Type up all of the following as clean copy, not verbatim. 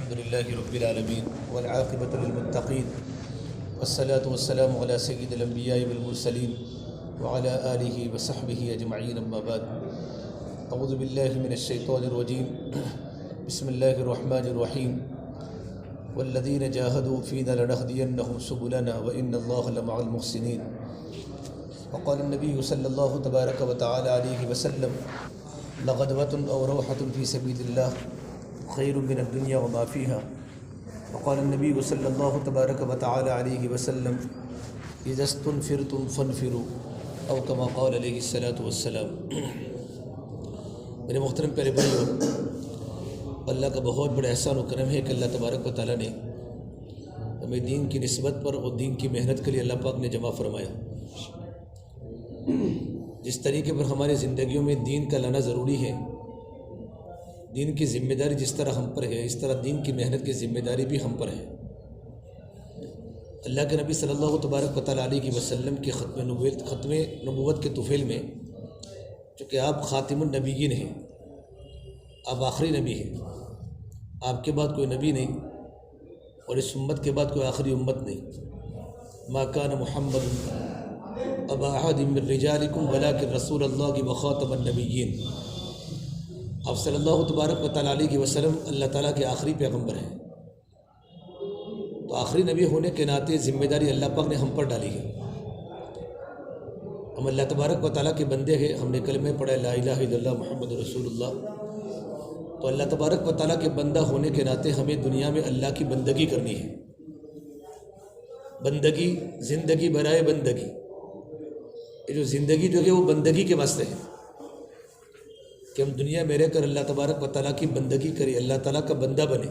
الحمد لله رب العالمين والعاقبة للمتقين والصلاة والسلام على سيد الأنبياء والمرسلين وعلى آله وصحبه أجمعين أما بعد أعوذ بالله من الشيطان الرجيم بسم الله الرحمن الرحيم والذين جاهدوا فينا لنهدينهم سبلنا وإن الله لمع المحسنين وقال النبي صلى الله تبارك وتعالى عليه وسلم لغدوة أو روحة في سبيل الله خير من الدنيا وما فيها وقال النبي صلى الله تبارك وتعالى عليه وسلم إذا استنفرتم فانفروا أو كما قال عليه الصلاة والسلام۔ میرے محترم پیارے بھائیو، اللہ کا بہت بڑا احسان و کرم ہے کہ اللہ تبارک و تعالیٰ نے ہمیں دین کی نسبت پر اور دین کی محنت کے لیے اللہ پاک نے جمع فرمایا۔ جس طریقے پر ہماری زندگیوں میں دین کا لانا ضروری ہے، دین کی ذمہ داری جس طرح ہم پر ہے، اس طرح دین کی محنت کی ذمہ داری بھی ہم پر ہے۔ اللہ کے نبی صلی اللہ تبارک و تعالیٰ علیہ وسلم کی ختم نبوت کے طفیل میں، چونکہ آپ خاتم النبیین ہیں، آپ آخری نبی ہیں، آپ کے بعد کوئی نبی نہیں اور اس امت کے بعد کوئی آخری امت نہیں۔ ما کان محمد ابا احد من رجالکم ولکن رسول اللہ وخاتم النبیین۔ آپ صلی اللہ تبارک و تعالیٰ علیہ وسلم اللہ تعالیٰ کے آخری پیغمبر ہیں، تو آخری نبی ہونے کے ناطے ذمہ داری اللہ پاک نے ہم پر ڈالی ہے۔ ہم اللہ تبارک و تعالیٰ کے بندے ہیں، ہم نے کلمہ پڑھا لا الہ الا اللہ محمد رسول اللہ، تو اللہ تبارک و تعالیٰ کے بندہ ہونے کے ناطے ہمیں دنیا میں اللہ کی بندگی کرنی ہے۔ بندگی، زندگی برائے بندگی، یہ جو زندگی جو ہے وہ بندگی کے واسطے ہے کہ ہم دنیا میں رہ کر اللہ تبارک و تعالیٰ کی بندگی کریں، اللہ تعالیٰ کا بندہ بنے۔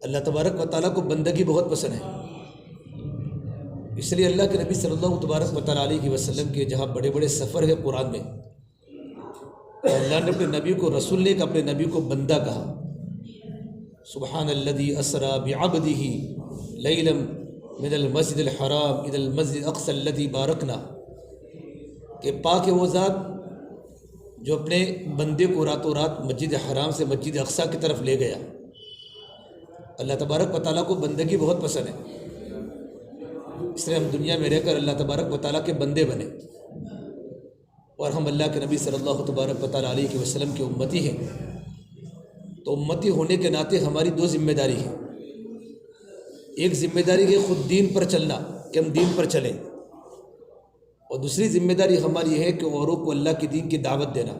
اللہ تبارک و تعالیٰ کو بندگی بہت پسند ہے، اس لیے اللہ کے نبی صلی اللہ تبارک و تعالیٰ علیہ وسلم کے جہاں بڑے بڑے سفر ہے قرآن میں، اللہ نے اپنے نبی کو، رسول نے اپنے نبی کو بندہ کہا۔ سبحان الذی اسری بعبدہ لیلا من المسجد الحرام الی المسجد الاقصی الذی بارکنا، کہ پاک ہے وہ ذات جو اپنے بندے کو راتوں رات مسجد حرام سے مسجد اقصی کی طرف لے گیا۔ اللہ تبارک و تعالیٰ کو بندگی بہت پسند ہے، اس لیے ہم دنیا میں رہ کر اللہ تبارک و تعالیٰ کے بندے بنے، اور ہم اللہ کے نبی صلی اللہ تبارک و تعالیٰ علیہ وسلم کے امتی ہیں۔ تو امتی ہونے کے ناطے ہماری دو ذمہ داری ہیں۔ ایک ذمہ داری ہے خود دین پر چلنا، کہ ہم دین پر چلیں، اور دوسری ذمہ داری ہماری ہے کہ اوروں کو اللہ کے دین کی دعوت دینا۔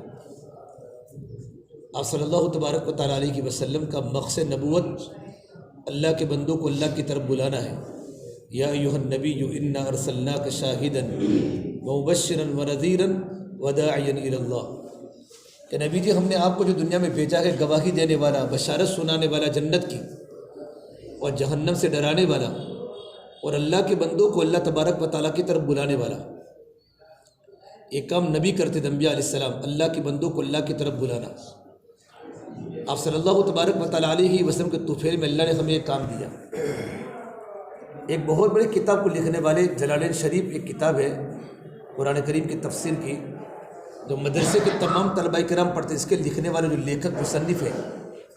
آپ صلی اللہ تبارک و تعالیٰ علیہ وسلم کا مقصد نبوت اللہ کے بندوں کو اللہ کی طرف بلانا ہے۔ یا ایھا النبی انا ارسلناک شاہدا ومبشرا ونذیرا وداعیا الی اللہ، کہ نبی جی ہم نے آپ کو جو دنیا میں بھیجا ہے گواہی دینے والا، بشارت سنانے والا جنت کی اور جہنم سے ڈرانے والا، اور اللہ کے بندوں کو اللہ تبارک و تعالیٰ کی طرف بلانے والا۔ ایک کام نبی کرتے تھے انبیاء علیہ السلام، اللہ کے بندوں کو اللہ کی طرف بلانا۔ آپ صلی اللہ تبارک و تعالیٰ علیہ وسلم کے طفیل میں اللہ نے ہمیں ایک کام دیا۔ ایک بہت بڑی کتاب کو لکھنے والے جلالین شریف ایک کتاب ہے قرآن کریم کی تفسیر کی، جو مدرسے کے تمام طلباء کرام پڑھتے ہیں۔ اس کے لکھنے والے جو لیکھک مصنف ہے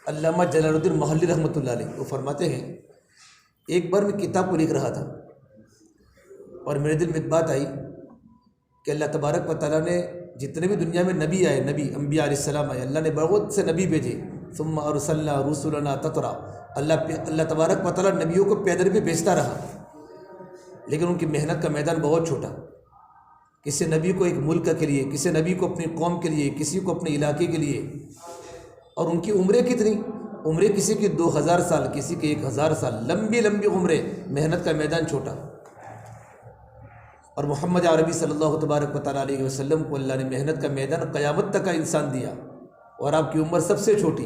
علامہ جلال الدین محلی رحمۃ اللہ علیہ، وہ فرماتے ہیں ایک بار میں کتاب کو لکھ رہا تھا اور میرے دل میں ایک بات آئی کہ اللہ تبارک و تعالیٰ نے جتنے بھی دنیا میں نبی آئے، نبی انبیاء علیہ السلام آئے، اللہ نے بہت سے نبی بھیجے۔ ثم ارسلنا رسلنا تترا، اللہ تبارک و تعالیٰ نبیوں کو پیدل بھی بھیجتا رہا، لیکن ان کی محنت کا میدان بہت چھوٹا۔ کسی نبی کو ایک ملک کے لیے، کسی نبی کو اپنی قوم کے لیے، کسی کو اپنے علاقے کے لیے، اور ان کی عمریں کتنی، عمریں کسی کی 2000 سال، کسی کی 1000 سال، لمبی لمبی عمریں، محنت کا میدان چھوٹا۔ اور محمد عربی صلی اللہ تبارک و تعالیٰ علیہ وسلم کو اللہ نے محنت کا میدان قیامت تک کا انسان دیا، اور آپ کی عمر سب سے چھوٹی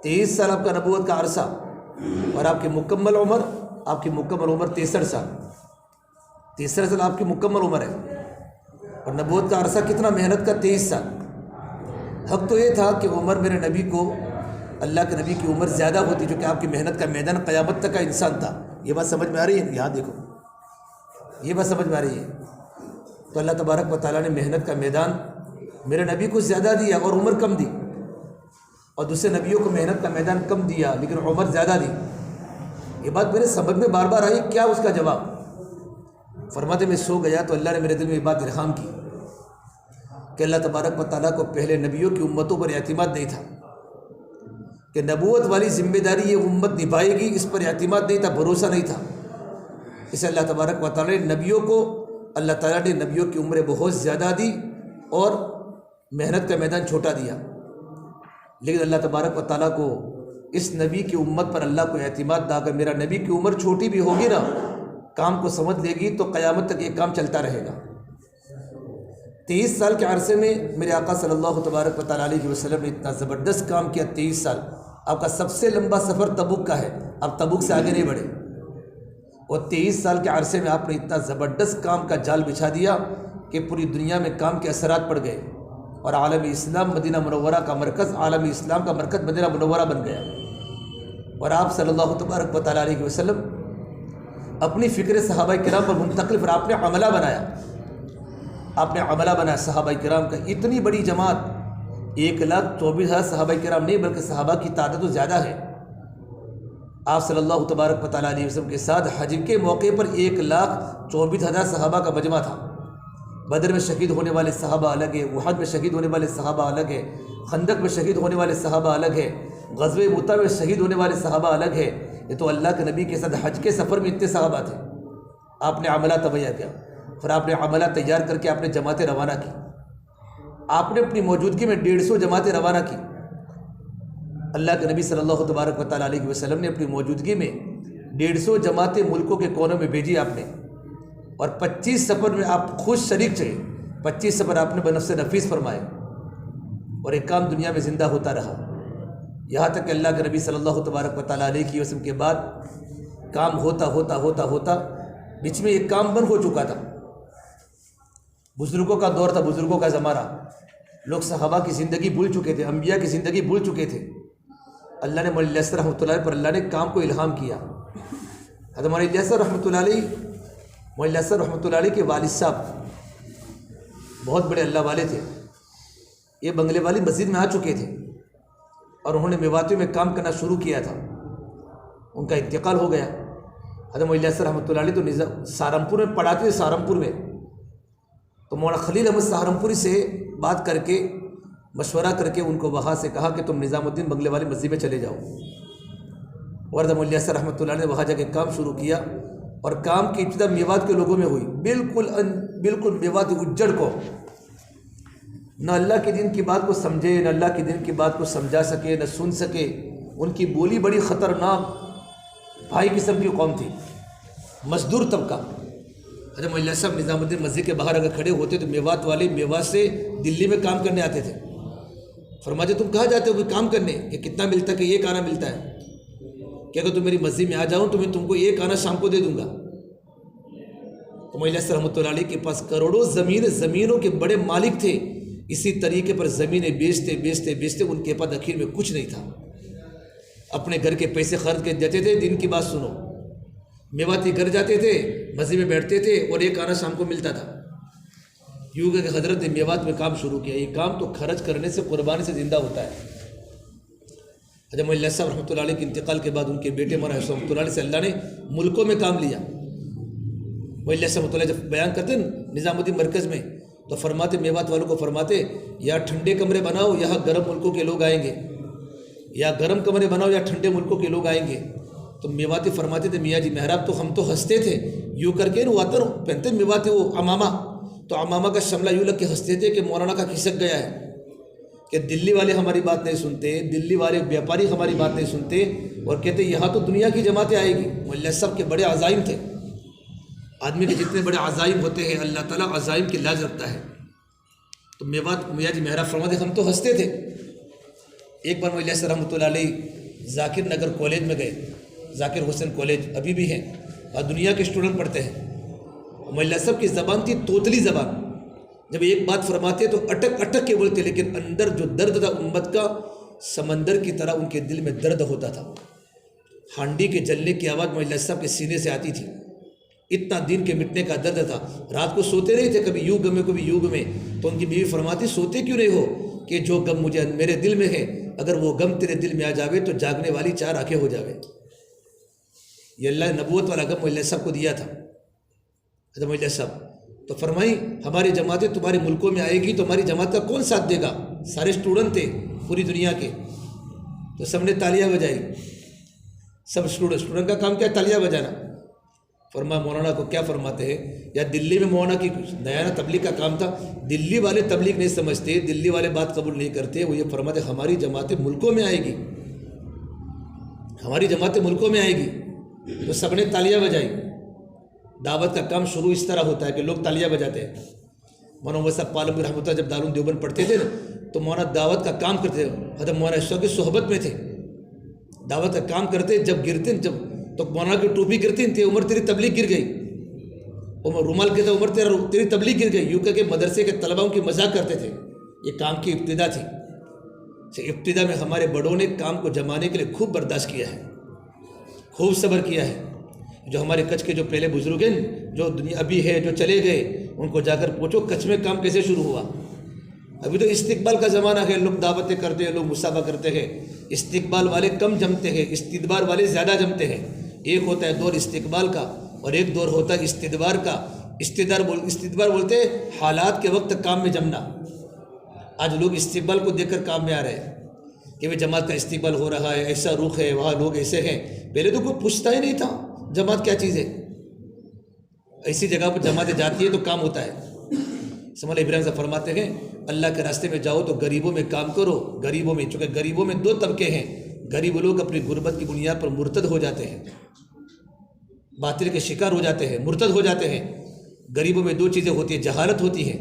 23 سال آپ کا نبوت کا عرصہ، اور آپ کی مکمل عمر 63 سال، 63 سال آپ کی مکمل عمر ہے، اور نبوت کا عرصہ کتنا، محنت کا 23 سال۔ حق تو یہ تھا کہ عمر میرے نبی کو، اللہ کے نبی کی عمر زیادہ ہوتی، جو کہ آپ کی محنت کا میدان قیامت تک کا انسان تھا۔ یہ بات سمجھ میں آ رہی ہے؟ یہاں دیکھو، یہ بات سمجھ میں آ رہی ہے؟ تو اللہ تبارک و تعالیٰ نے محنت کا میدان میرے نبی کو زیادہ دیا اور عمر کم دی۔ اور دوسرے نبیوں کو محنت کا میدان کم دیا لیکن عمر زیادہ دی. یہ بات میرے سمجھ میں بار بار آئی، کیا اس کا جواب؟ فرماتے میں سو گیا تو اللہ نے میرے دل میں یہ بات الہام کی کہ اللہ تبارک و تعالیٰ کو پہلے نبیوں کی امتوں پر اعتماد نہیں تھا کہ نبوت والی ذمہ داری یہ امت نبھائے گی، اس پر اعتماد نہیں تھا، بھروسہ نہیں تھا. اسے اللہ تبارک و تعالیٰ نے نبیوں کو، اللہ تعالیٰ نے نبیوں کی عمریں بہت زیادہ دی اور محنت کا میدان چھوٹا دیا. لیکن اللہ تبارک و تعالیٰ کو اس نبی کی امت پر اللہ کو اعتماد تھا کہ میرا نبی کی عمر چھوٹی بھی ہوگی نا، کام کو سمجھ لے گی تو قیامت تک یہ کام چلتا رہے گا. 23 سال کے عرصے میں میرے آقا صلی اللہ تبارک و تعالیٰ علیہ وسلم نے اتنا زبردست کام کیا. 23 سال آپ کا سب سے لمبا سفر تبوک کا ہے، آپ تبوک سے آگے نہیں بڑھے، اور 23 سال کے عرصے میں آپ نے اتنا زبردست کام کا جال بچھا دیا کہ پوری دنیا میں کام کے اثرات پڑ گئے اور عالم اسلام مدینہ منورہ کا مرکز، عالم اسلام کا مرکز مدینہ منورہ بن گیا. اور آپ صلی اللہ تبارک و تعالیٰ علیہ وسلم اپنی فکر صحابہ کرام پر منتقل، پر آپ نے عملہ بنایا، آپ نے عملہ بنایا صحابہ کرام کا. اتنی بڑی جماعت، 1,24,000 صحابہ کرام نہیں بلکہ صحابہ کی تعداد تو زیادہ ہے. آپ صلی اللہ تبارک و تعالیٰ علیہ وسلم کے ساتھ حج کے موقع پر 1,24,000 صحابہ کا مجمع تھا. بدر میں شہید ہونے والے صحابہ الگ ہے، احد میں شہید ہونے والے صحابہ الگ ہے، خندق میں شہید ہونے والے صحابہ الگ ہے، غزوہ مؤتہ میں شہید ہونے والے صحابہ الگ ہے. یہ تو اللہ کے نبی کے ساتھ حج کے سفر میں اتنے صحابہ تھے. آپ نے عملہ تبیہ کیا، پھر آپ نے عملہ تیار کر کے آپ نے جماعتیں روانہ کی. آپ نے اپنی موجودگی میں 150 جماعتیں روانہ کی. اللہ کے نبی صلی اللہ تبارک و تعالیٰ علیہ وسلم نے اپنی موجودگی میں 150 جماعتیں ملکوں کے کونوں میں بھیجی آپ نے، اور 25 سفر میں آپ خود شریک تھے. 25 سفر آپ نے بنفس نفیس فرمائے اور ایک کام دنیا میں زندہ ہوتا رہا، یہاں تک کہ اللہ کے نبی صلی اللہ تبارک و تعالیٰ علیہ وسلم کے بعد کام ہوتا ہوتا ہوتا ہوتا بیچ میں ایک کام بند ہو چکا تھا. بزرگوں کا دور تھا، بزرگوں کا زمانہ، لوگ صحابہ کی زندگی بھول چکے تھے، انبیاء کی زندگی بھول چکے تھے. اللہ نے مولانا الیاس رحمۃ اللہ علیہ پر اللہ نے کام کو الہام کیا. حضرت مولانا الیاس رحمۃ اللہ علیہ، مولانا الیاس رحمۃ اللہ علیہ کے والد صاحب بہت بڑے اللہ والے تھے. یہ بنگلے والی مسجد میں آ چکے تھے اور انہوں نے میواتیوں میں کام کرنا شروع کیا تھا. ان کا انتقال ہو گیا. حضرت مولانا الیاس رحمۃ اللہ علیہ تو سہارنپور میں پڑھاتے تھے، سہارنپور میں. تو مولانا خلیل احمد سہارنپوری سے بات کر کے، مشورہ کر کے ان کو وہاں سے کہا کہ تم نظام الدین بنگلے والی مسجد میں چلے جاؤ. اور حضرت مولانا الیاس رحمۃ اللہ نے وہاں جا کے کام شروع کیا اور کام کی ابتدا میوات کے لوگوں میں ہوئی. بالکل میوات اجڑ کو نہ اللہ کے دین کی بات کو سمجھے، نہ اللہ کے دین کی بات کو سمجھا سکے، نہ سن سکے. ان کی بولی بڑی خطرناک بھائی قسم کی قوم تھی، مزدور طبقہ. حضرت مولانا صاحب نظام الدین مسجد کے باہر اگر کھڑے ہوتے تو میوات والے میوات سے دلی میں کام کرنے آتے تھے. فرماتے تم کہاں جاتے ہو کوئی کام کرنے، کہ کتنا ملتا ہے، کہ ایک آنا ملتا ہے، کہ اگر تم میری مسجد میں آ جاؤں تو میں تم کو ایک آنا شام کو دے دوں گا. تو مولانا الیاس رحمۃ اللہ علیہ کے پاس کروڑوں زمینوں کے بڑے مالک تھے. اسی طریقے پر زمینیں بیچتے ان کے پاس اخیر میں کچھ نہیں تھا. اپنے گھر کے پیسے خرچ کے دیتے تھے. دن کی بات سنو، میواتی گھر جاتے تھے، مسجد میں بیٹھتے تھے اور ایک آنا شام کو ملتا تھا. یوں کہ حضرت نے میوات میں کام شروع کیا. یہ کام تو خرچ کرنے سے، قربانی سے زندہ ہوتا ہے. حضرت مولانا صاحب رحمۃ اللہ علیہ کے انتقال کے بعد ان کے بیٹے مولانا رحمۃ اللہ علیہ سے اللہ نے ملکوں میں کام لیا. مولانا صاحب رحمۃ اللہ جب بیان کرتے ہیں نظام الدین مرکز میں تو فرماتے، میوات والوں کو فرماتے یا ٹھنڈے کمرے بناؤ، یہاں گرم ملکوں کے لوگ آئیں گے، یا گرم کمرے بناؤ یا ٹھنڈے ملکوں کے لوگ آئیں گے. تو میواتی فرماتے تھے میاں جی محراب تو ہم تو ہنستے تھے، یوں کر کے وہ آتا پہنتے میواتی وہ امامہ، تو امامہ کا شملہ یوں لگ کے ہنستے تھے کہ مولانا کا کھسک گیا ہے، کہ دلی والے ہماری بات نہیں سنتے، دلی والے بیاپاری ہماری بات نہیں سنتے، اور کہتے یہاں تو دنیا کی جماعتیں آئے گی. مولانا صاحب کے بڑے عزائم تھے. آدمی کے جتنے بڑے عزائم ہوتے ہیں اللہ تعالیٰ عزائم کی لاج رکھتا ہے. تو میاں جی محراب فرماتے ہم تو ہنستے تھے. ایک بار مولانا صاحب رحمۃ اللہ علیہ ذاکر نگر کالج میں گئے. ذاکر حسین کالج ابھی بھی ہیں اور دنیا کے اسٹوڈنٹ پڑھتے ہیں. مولانا صاحب کی زبان تھی توتلی زبان. جب ایک بات فرماتے تو اٹک کے بولتے، لیکن اندر جو درد تھا امت کا سمندر کی طرح ان کے دل میں درد ہوتا تھا. ہانڈی کے جلنے کی آواز مولانا صاحب کے سینے سے آتی تھی. اتنا دین کے مٹنے کا درد تھا. رات کو سوتے نہیں تھے، کبھی یوں غم میں کبھی یوں غم میں. تو ان کی بیوی فرماتی سوتے کیوں نہیں ہو؟ کہ جو غم مجھے میرے دل میں ہے اگر وہ غم تیرے دل میں آ جاوے تو جاگنے والی 4 آنکھیں ہو جاوے. یہ اللہ نے نبوت والا غم اللہ صاحب کو دیا تھا، حضرت اللہ صاحب. تو فرمائی ہماری جماعتیں تمہارے ملکوں میں آئے گی تو ہماری جماعت کا کون ساتھ دے گا؟ سارے اسٹوڈنٹ تھے پوری دنیا کے، تو سب نے تالیاں بجائی. سب اسٹوڈنٹ کا کام کیا ہے؟ تالیاں بجانا. فرمایا مولانا کو کیا فرماتے ہیں؟ یا دلی میں مولانا کی نیا تبلیغ کا کام تھا. دلی والے تبلیغ نہیں سمجھتے، دلی والے بات قبول نہیں کرتے. وہ یہ فرماتے ہماری جماعتیں ملکوں میں آئے گی، ہماری جماعتیں ملکوں میں آئے گی. تو سب نے تالیاں بجائی. دعوت کا کام شروع اس طرح ہوتا ہے کہ لوگ تالیاں بجاتے ہیں. مولانا عمر صاحب پالم رحمۃ اللہ جب دارالعلوم دیوبند پڑھتے تھے تو مولانا دعوت کا کام کرتے تھے. حضرت مولانا اشرف کی صحبت میں تھے، دعوت کا کام کرتے. جب گرتے تو مولانا کی ٹوپی گرتی تھی، عمر تیری تبلیغ گر گئی. عمر رومال کہتے عمر تیری تبلیغ گر گئی. یوں کہ مدرسے کے طلباؤں کی مذاق کرتے تھے. یہ کام کی ابتدا تھی. ابتدا میں ہمارے بڑوں نے کام کو جمانے کے لیے خوب برداشت کیا ہے، خوب صبر کیا ہے. جو ہمارے کچھ کے جو پہلے بزرگ ہیں جو دنیا ابھی ہے جو چلے گئے، ان کو جا کر پوچھو کچھ میں کام کیسے شروع ہوا. ابھی تو استقبال کا زمانہ ہے، لوگ دعوتیں کرتے ہیں، لوگ مسابقہ کرتے ہیں. استقبال والے کم جمتے ہیں، استدبار والے زیادہ جمتے ہیں. ایک ہوتا ہے دور استقبال کا اور ایک دور ہوتا ہے استدبار کا. استدبار بولتے ہیں حالات کے وقت کام میں جمنا. آج لوگ استقبال کو دیکھ کر کام میں آ رہے ہیں کہ وہ جماعت کا استقبال ہو رہا ہے، ایسا رخ ہے، وہاں لوگ ایسے ہیں. پہلے تو کوئی پوچھتا ہی نہیں تھا جماعت کیا چیز ہے. ایسی جگہ پر جماعتیں جاتی ہے تو کام ہوتا ہے. مولانا ابراہیم صاحب فرماتے ہیں اللہ کے راستے میں جاؤ تو غریبوں میں کام کرو. غریبوں میں، چونکہ غریبوں میں 2 طبقے ہیں. غریب لوگ اپنی غربت کی بنیاد پر مرتد ہو جاتے ہیں، باطل کے شکار ہو جاتے ہیں، مرتد ہو جاتے ہیں. غریبوں میں 2 چیزیں ہوتی ہیں، جہالت ہوتی ہے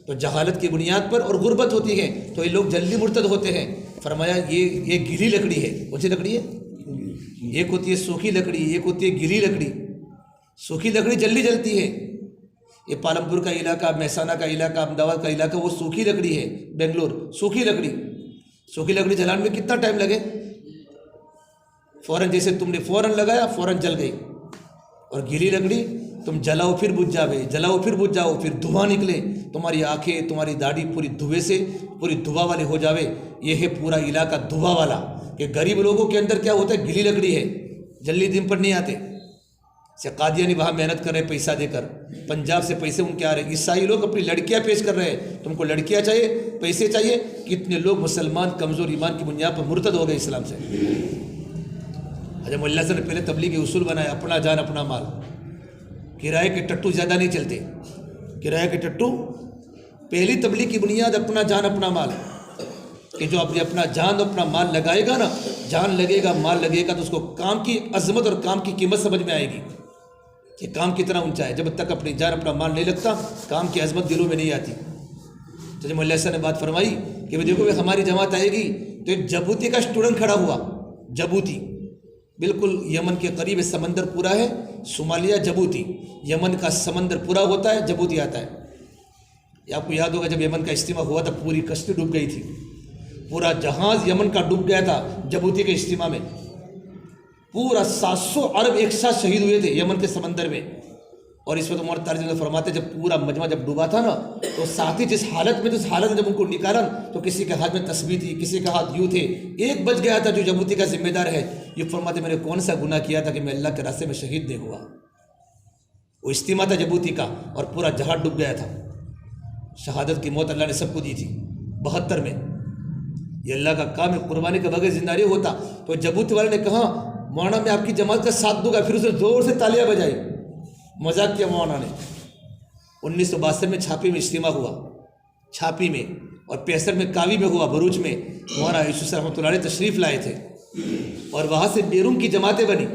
تو جہالت کی بنیاد پر، اور غربت ہوتی ہے تو یہ لوگ جلدی مرتد ہوتے ہیں. فرمایا یہ گیلی لکڑی ہے. کون سی لکڑی ہے؟ ایک ہوتی ہے سوکھی لکڑی، ایک ہوتی ہے گیلی لکڑی. سوکھی لکڑی جلدی جلتی ہے. یہ پالمپور کا علاقہ، مہسانہ کا علاقہ، احمد آباد کا علاقہ، وہ سوکھی لکڑی ہے. بنگلور سوکھی لکڑی. سوکھی لکڑی جلانے میں کتنا ٹائم لگے؟ فوراً، جیسے تم نے فوراً لگایا فوراً جل گئی. اور گیلی لکڑی تم جلاؤ پھر بجھ جاوے، جلاؤ پھر بجھ جاؤ، پھر دھواں نکلے، تمہاری آنکھیں تمہاری داڑھی پوری دھوئے سے پوری دھواں والے ہو جاوے. یہ ہے پورا علاقہ دھواں والا. کہ غریب لوگوں کے اندر کیا ہوتا ہے؟ گیلی لکڑی ہے، جلدی دن پر نہیں آتے. سے قادیانی وہاں محنت کر رہے پیسہ دے کر، پنجاب سے پیسے ان کے آ رہے. عیسائی لوگ اپنی لڑکیاں پیش کر رہے ہیں، تم کو لڑکیاں چاہیے، پیسے چاہیے. کتنے لوگ مسلمان کمزور ایمان کی بنیاد پر مرتد ہو گئے اسلام سے. حضرت اللہ سے نے پہلے تبلیغی اصول بنایا، اپنا جان اپنا مال. کرائے کے ٹٹو زیادہ نہیں چلتے. کرائے کے ٹٹو، پہلی تبلیغ کی بنیاد اپنا جان اپنا مال. کہ جو اپنا جان اپنا مال لگائے گا نا، جان لگے گا مال لگے گا، تو اس کو کام کی عظمت اور کام کی قیمت سمجھ میں آئے گی کہ کام کتنا اونچا ہے. جب تک اپنی جان اپنا مال نہیں لگتا کام کی عظمت دلوں میں نہیں آتی. تو جب اللہ صاحب نے بات فرمائی کہ دیکھو ہماری جماعت آئے گی تو ایک جبوتی کا اسٹوڈنٹ کھڑا ہوا. جبوتی بالکل یمن کے قریب سمندر پورا ہے، صومالیہ جبوتی. یمن کا سمندر پورا ہوتا ہے، جبوتی آتا ہے. یہ آپ کو یاد ہوگا جب یمن کا اجتماع ہوا تھا پوری کشتی ڈوب گئی تھی، پورا جہاز یمن کا ڈوب گیا تھا جبوتی کے اجتماع میں. پورا 700 عرب ایک ساتھ شہید ہوئے تھے یمن کے سمندر میں. اور اس وقت عمر ترجمہ فرماتے جب پورا مجمع جب ڈوبا تھا نا تو ساتھی جس حالت میں جب ان کو نکالا تو کسی کے ہاتھ میں تسبیح تھی، کسی کے ہاتھ یوں تھے. ایک بچ گیا تھا جو جبوتی کا ذمہ دار ہے. یہ فرماتے میں نے کون سا گناہ کیا تھا کہ میں اللہ کے راستے میں شہید نہیں ہوا. وہ اجتماع تھا جبوتی کا اور پورا جہاز ڈوب گیا تھا. شہادت کی موت اللہ نے سب کو دی تھی 72 میں. یہ اللہ کا کام ہے، قربانی کے بغیر زندہ نہیں ہوتا. تو جبوتی والے نے کہا مولانا میں آپ کی جماعت کا ساتھ دوں گا. پھر اسے زور سے تالیاں بجائی، مذاق کیا مولانا نے. 1962 میں چھاپی میں اجتماع ہوا، چھاپی میں، اور 65 میں کاوی میں ہوا، بروچ میں. مولانا یوسف رحمۃ اللہ علیہ تشریف لائے تھے اور وہاں سے بیرون کی جماعتیں بنی.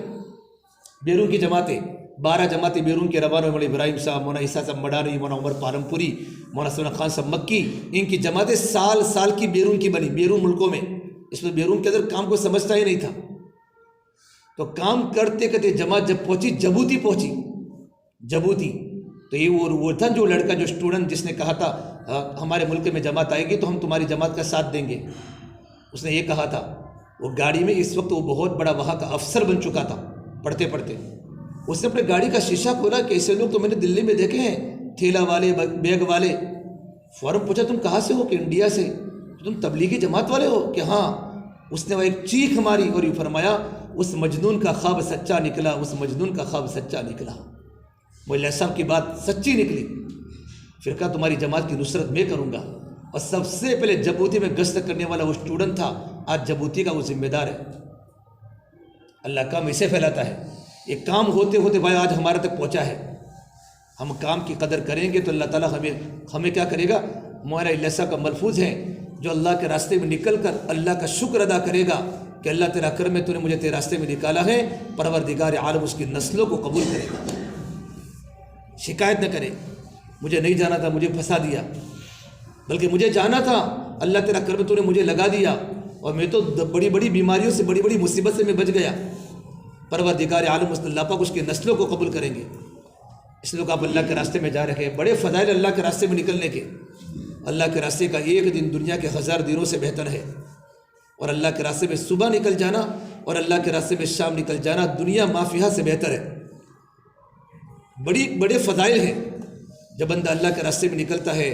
بیرون کی جماعتیں 12 جماعتیں بیرون کے روانہ ہوئے. مولانا ابراہیم صاحب، مولانا عیسیٰ صاحب مڈانی، مولانا عمر پالمپوری، مولانا سلمان خان صاحب مکی. ان کی جماعتیں سال سال کی بیرون کی بنی، بیرون ملکوں میں. اس میں بیرون کے اندر کام کو سمجھتا ہی نہیں تھا. تو کام کرتے کرتے جماعت جب پہنچی جبوتی پہنچی. جبوتی تو یہ وہ تھا جو لڑکا جو اسٹوڈنٹ جس نے کہا تھا ہمارے ملک میں جماعت آئے گی تو ہم تمہاری جماعت کا ساتھ دیں گے. اس نے یہ کہا تھا. وہ گاڑی میں اس وقت وہ بہت بڑا وہاں کا افسر بن چکا تھا. پڑھتے پڑھتے اس نے اپنے گاڑی کا شیشہ کھولا کہ ایسے لوگ تو میں نے دلی میں دیکھے ہیں، تھیلا والے، بیگ والے. فوراً پوچھا تم کہاں سے ہو؟ کہ انڈیا سے. تم تبلیغی جماعت والے ہو؟ کہ ہاں. اس نے وہ ایک چیخ ماری اور یہ فرمایا اس مجنون کا خواب سچا نکلا، اس مجنون کا خواب سچا نکلا۔ مولا صاحب کی بات سچی نکلی۔ پھر کہا تمہاری جماعت کی نصرت میں کروں گا، اور سب سے پہلے جبوتی میں گشت کرنے والا وہ اسٹوڈنٹ تھا، آج جبوتی کا وہ ذمہ دار ہے۔ اللہ کام اسے پھیلاتا ہے۔ یہ کام ہوتے ہوتے بھائی آج ہمارے تک پہنچا ہے۔ ہم کام کی قدر کریں گے تو اللہ تعالیٰ ہمیں کیا کرے گا؟ مولانا الیاس صاحب کا ملفوظ ہے، جو اللہ کے راستے میں نکل کر اللہ کا شکر ادا کرے گا کہ اللہ تیرا کرم ہے، تو نے مجھے تیرے راستے میں نکالا ہے، پروردگار عالم اس کی نسلوں کو قبول کرے گا۔ شکایت نہ کرے مجھے نہیں جانا تھا، مجھے پھنسا دیا، بلکہ مجھے جانا تھا، اللہ تیرا کرم تو نے مجھے لگا دیا، اور میں تو بڑی بڑی بیماریوں سے، بڑی بڑی مصیبت سے میں بچ گیا۔ پروردگار عالم اللہ پاک اس کی نسلوں کو قبول کریں گے۔ اس لیے آپ اللہ کے راستے میں جا رہے ہیں، بڑے فضائل اللہ کے راستے میں نکلنے کے۔ اللہ کے راستے کا ایک دن دنیا کے 1000 دنوں سے بہتر ہے، اور اللہ کے راستے میں صبح نکل جانا اور اللہ کے راستے میں شام نکل جانا دنیا مافیہ سے بہتر ہے۔ بڑے فضائل ہیں جب بندہ اللہ کے راستے میں نکلتا ہے۔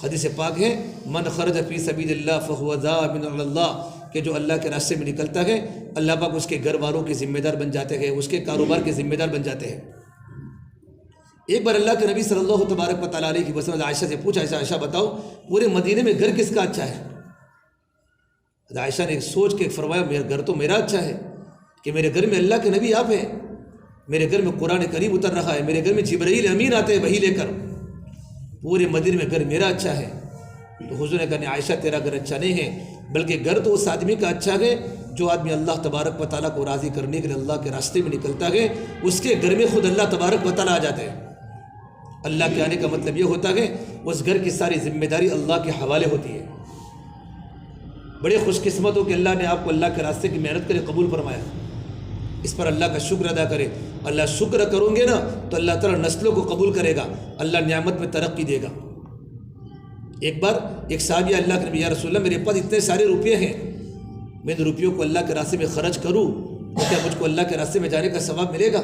حدیث پاک ہے من خرج فی سبیل اللہ فہو ضامن علی اللہ، کہ جو اللہ کے راستے میں نکلتا ہے اللہ پاک اس کے گھر والوں کے ذمہ دار بن جاتے ہیں، اس کے کاروبار کے ذمہ دار بن جاتے ہیں۔ ایک بار اللہ کے نبی صلی اللہ تبارک و تعالیٰ علیہ وسلم عائشہ سے پوچھا، عائشہ بتاؤ پورے مدینے میں گھر کس کا اچھا ہے؟ عائشہ نے سوچ کے فرمایا میرا گھر تو میرا اچھا ہے، کہ میرے گھر میں اللہ کے نبی آپ ہیں، میرے گھر میں قرآن کریم اتر رہا ہے، میرے گھر میں جبرائیل امین آتے ہیں وحی لے کر، پورے مدینے میں گھر میرا اچھا ہے۔ تو حضور نے کہا عائشہ تیرا گھر اچھا نہیں ہے، بلکہ گھر تو اس آدمی کا اچھا ہے جو آدمی اللہ تبارک و تعالیٰ کو راضی کرنے کے لیے اللہ کے راستے میں نکلتا ہے، اس کے گھر میں خود اللہ تبارک و تعالیٰ آ جاتے ہیں۔ اللہ کے آنے کا مطلب یہ ہوتا ہے اس گھر کی ساری ذمہ داری اللہ کے حوالے ہوتی ہے۔ بڑے خوش قسمت ہو کہ اللہ نے آپ کو اللہ کے راستے کی محنت کرے قبول فرمایا، اس پر اللہ کا شکر ادا کرے۔ اللہ شکر کروں گے نا تو اللہ تعالیٰ نسلوں کو قبول کرے گا، اللہ نعمت میں ترقی دے گا۔ ایک بار ایک صحابی اللہ کے نبی یا رسول اللہ میرے پاس اتنے سارے روپے ہیں، میں ان روپیوں کو اللہ کے راستے میں خرچ کروں تو کیا مجھ کو اللہ کے راستے میں جانے کا ثواب ملے گا؟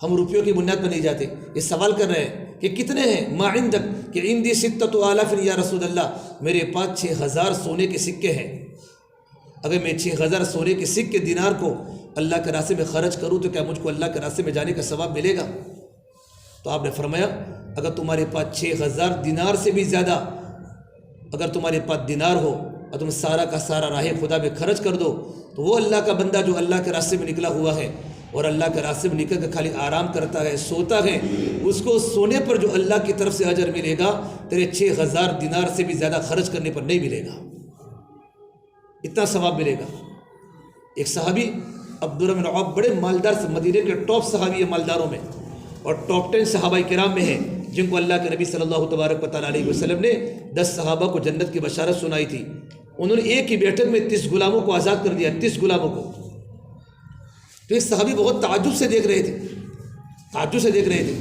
ہم روپیوں کی بنیاد پر نہیں جاتے، یہ سوال کر رہے ہیں کہ کتنے ہیں؟ ما عندک، کہ عندی 6,000 یا رسول اللہ، میرے پاس 6000 سونے کے سکے ہیں، اگر میں 6000 سونے کے سکے دینار کو اللہ کے راستے میں خرچ کروں تو کیا مجھ کو اللہ کے راستے میں جانے کا ثواب ملے گا؟ تو آپ نے فرمایا اگر تمہارے پاس 6000 دینار سے بھی زیادہ اگر تمہارے پاس دینار ہو اور تم سارا کا سارا راہ خدا میں خرچ کر دو تو وہ اللہ کا بندہ جو اللہ کے راستے میں نکلا ہوا ہے اور اللہ کے راستے میں نکل کر خالی آرام کرتا ہے، سوتا ہے، اس کو سونے پر جو اللہ کی طرف سے اجر ملے گا تیرے 6000 دینار سے بھی زیادہ خرچ کرنے پر نہیں ملے گا، اتنا ثواب ملے گا۔ ایک صحابی عبدالرحمن بن عوف بڑے مالدار سے، مدینے کے ٹاپ صحابی ہیں مالداروں میں، اور ٹاپ 10 صحابہ کرام میں ہیں جن کو اللہ کے نبی صلی اللہ تبارک و تعالیٰ علیہ وسلم نے 10 صحابہ کو جنت کی بشارت سنائی تھی۔ انہوں نے ایک ہی بیٹھک میں 30 غلاموں کو آزاد کر دیا، 30 غلاموں کو۔ تو ایک صحابی بہت تعجب سے دیکھ رہے تھے